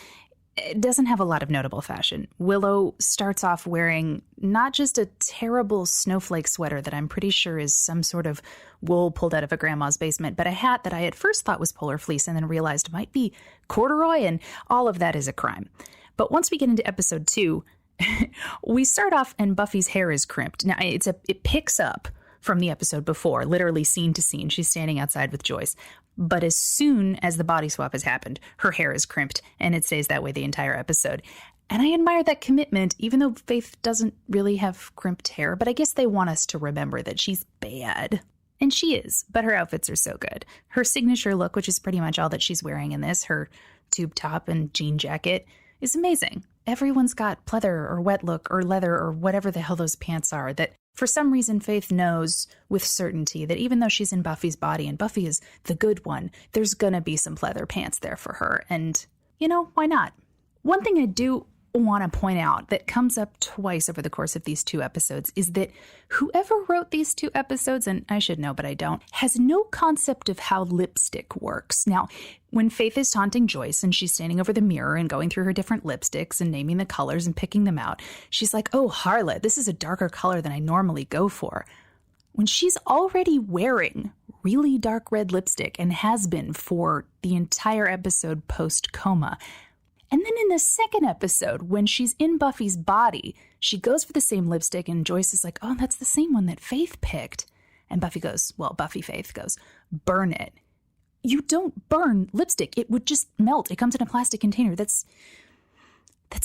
S14: doesn't have a lot of notable fashion. Willow starts off wearing not just a terrible snowflake sweater that I'm pretty sure is some sort of wool pulled out of a grandma's basement, but a hat that I at first thought was polar fleece and then realized might be corduroy, and all of that is a crime. But once we get into episode 2, we start off and Buffy's hair is crimped. Now, it picks up from the episode before, literally scene to scene. She's standing outside with Joyce. But as soon as the body swap has happened, her hair is crimped, and it stays that way the entire episode. And I admire that commitment, even though Faith doesn't really have crimped hair, but I guess they want us to remember that she's bad. And she is, but her outfits are so good. Her signature look, which is pretty much all that she's wearing in this, her tube top and jean jacket, is amazing. Everyone's got pleather or wet look or leather or whatever the hell those pants are that for some reason Faith knows with certainty that even though she's in Buffy's body and Buffy is the good one, there's gonna be some pleather pants there for her. And, you know, why not? One thing I do want to point out that comes up twice over the course of these two episodes is that whoever wrote these two episodes, and I should know but I don't, has no concept of how lipstick works. Now, when Faith is taunting Joyce and she's standing over the mirror and going through her different lipsticks and naming the colors and picking them out, she's like, oh, Harlot, this is a darker color than I normally go for. When she's already wearing really dark red lipstick and has been for the entire episode post-coma. And then in the second episode, when she's in Buffy's body, she goes for the same lipstick and Joyce is like, oh, that's the same one that Faith picked. And Buffy goes, well, Faith goes, burn it. You don't burn lipstick. It would just melt. It comes in a plastic container. That's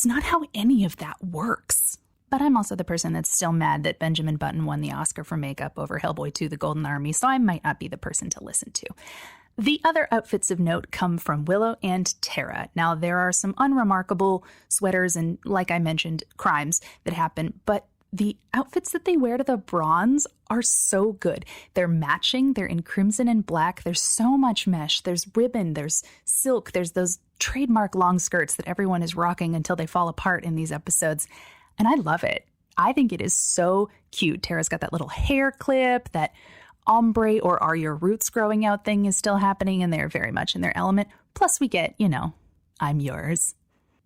S14: not how any of that works. But I'm also the person that's still mad that Benjamin Button won the Oscar for makeup over Hellboy 2: The Golden Army, so I might not be the person to listen to. The other outfits of note come from Willow and Tara. Now, there are some unremarkable sweaters and, like I mentioned, crimes that happen, but the outfits that they wear to the Bronze are so good. They're matching. They're in crimson and black. There's so much mesh. There's ribbon. There's silk. There's those trademark long skirts that everyone is rocking until they fall apart in these episodes. And I love it. I think it is so cute. Tara's got that little hair clip, that ombre or are your roots growing out thing is still happening, and they're very much in their element. Plus we get, I'm yours.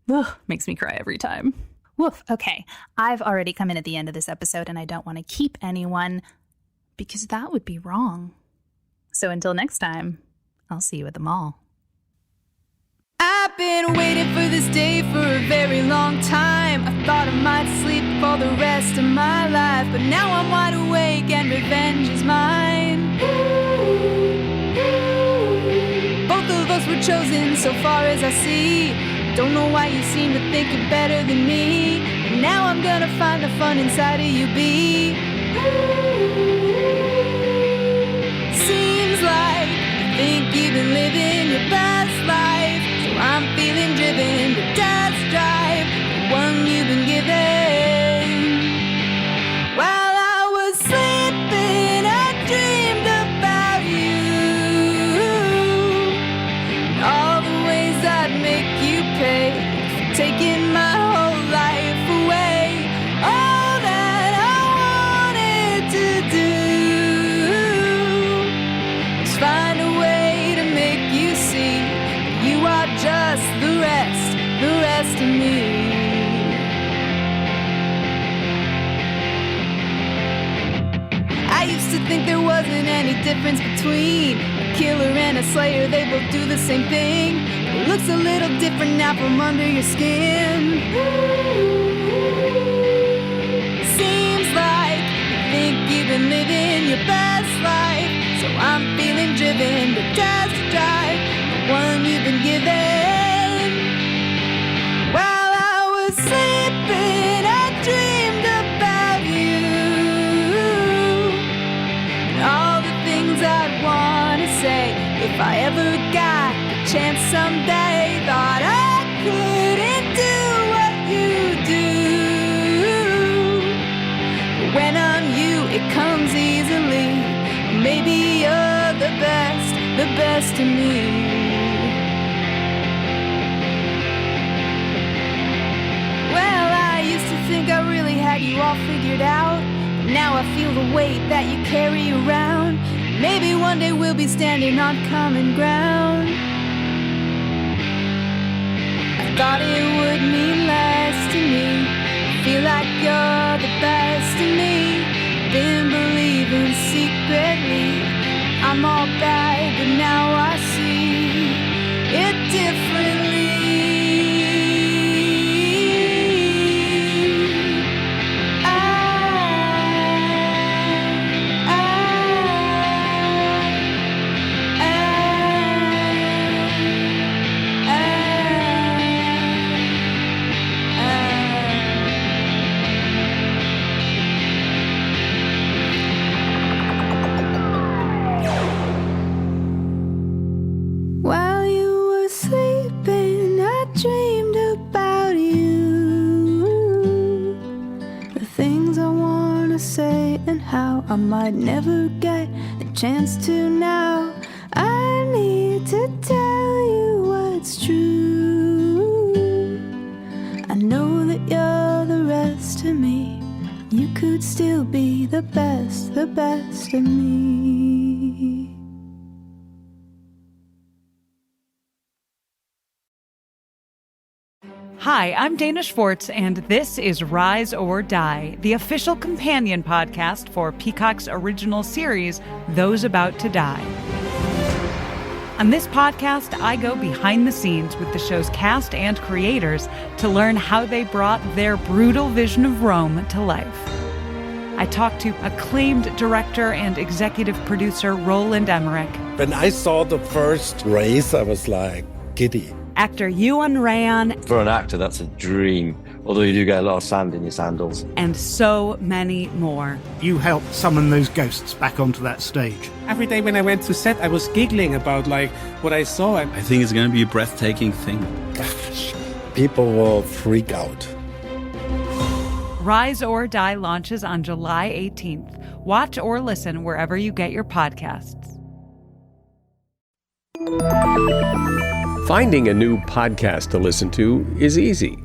S14: Ugh, makes me cry every time. Woof. Okay, I've already come in at the end of this episode and I don't want to keep anyone because that would be wrong. So until next time, I'll see you at the mall.
S8: I've been waiting for this day for a very long time. I thought I might sleep for the rest of my life, but now I'm wide awake and revenge is mine. Both of us were chosen so far as I see. Don't know why you seem to think you're better than me. Now I'm gonna find the fun inside of you, bee. Seems like you think you've been living your best life, so I'm feeling driven to test drive the one you've been given. While I was sleeping, I dreamed about you, and all the ways I'd make you pay for taking my whole life away. All that I wanted to do was find a way to make you see that you are just the rest of me. I used to think there wasn't any difference between a killer and a slayer. They both do the same thing. It looks a little different now from under your skin. Seems like you think you've been living your best life, so I'm feeling driven to test drive the one you've been given. While I was sleeping, I dreamed about you, and all the things I'd want to say if I ever got the chance someday. Thought I couldn't do what you do, but when I'm you, it comes easily. Maybe you're the best of me. Well, I used to think I really had you all figured out, but now I feel the weight that you carry around. Maybe one day we'll be standing on common ground. I thought it would mean less to me. Feel like you're the best of me. Been believing secretly I'm all bad, but now I see it differently. While you were sleeping, I dreamed about you, the things I want to say and how I might never get the chance to now. I need to tell you what's true. I know that you're the rest of me. You could still be the best of me.
S1: Hi, I'm Dana Schwartz, and this is Rise or Die, the official companion podcast for Peacock's original series, Those About to Die. On this podcast, I go behind the scenes with the show's cast and creators to learn how they brought their brutal vision of Rome to life. I talked to acclaimed director and executive producer Roland Emmerich.
S2: When I saw the first race, I was like giddy.
S1: Actor Ewan Ryan.
S15: For an actor, that's a dream, although you do get a lot of sand in your sandals.
S1: And so many more.
S16: You helped summon those ghosts back onto that stage.
S17: Every day when I went to set, I was giggling about what I saw.
S18: I think it's going to be a breathtaking thing.
S2: People will freak out.
S1: Rise or Die launches on July 18th. Watch or listen wherever you get your podcasts.
S19: Finding a new podcast to listen to is easy.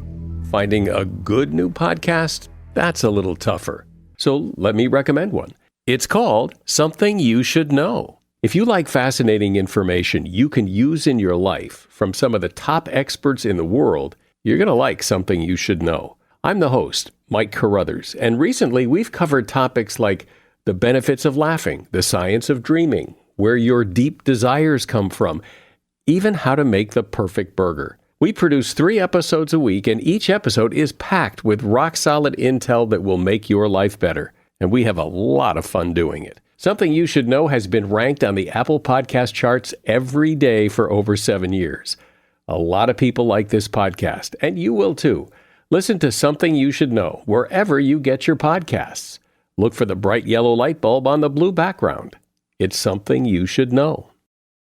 S19: Finding a good new podcast, that's a little tougher. So let me recommend one. It's called Something You Should Know. If you like fascinating information you can use in your life from some of the top experts in the world, you're going to like Something You Should Know. I'm the host, Mike Carruthers, and recently we've covered topics like the benefits of laughing, the science of dreaming, where your deep desires come from, even how to make the perfect burger. We produce 3 episodes a week, and each episode is packed with rock-solid intel that will make your life better. And we have a lot of fun doing it. Something You Should Know has been ranked on the Apple Podcast charts every day for over 7 years. A lot of people like this podcast, and you will too. Listen to Something You Should Know wherever you get your podcasts. Look for the bright yellow light bulb on the blue background. It's something you should know.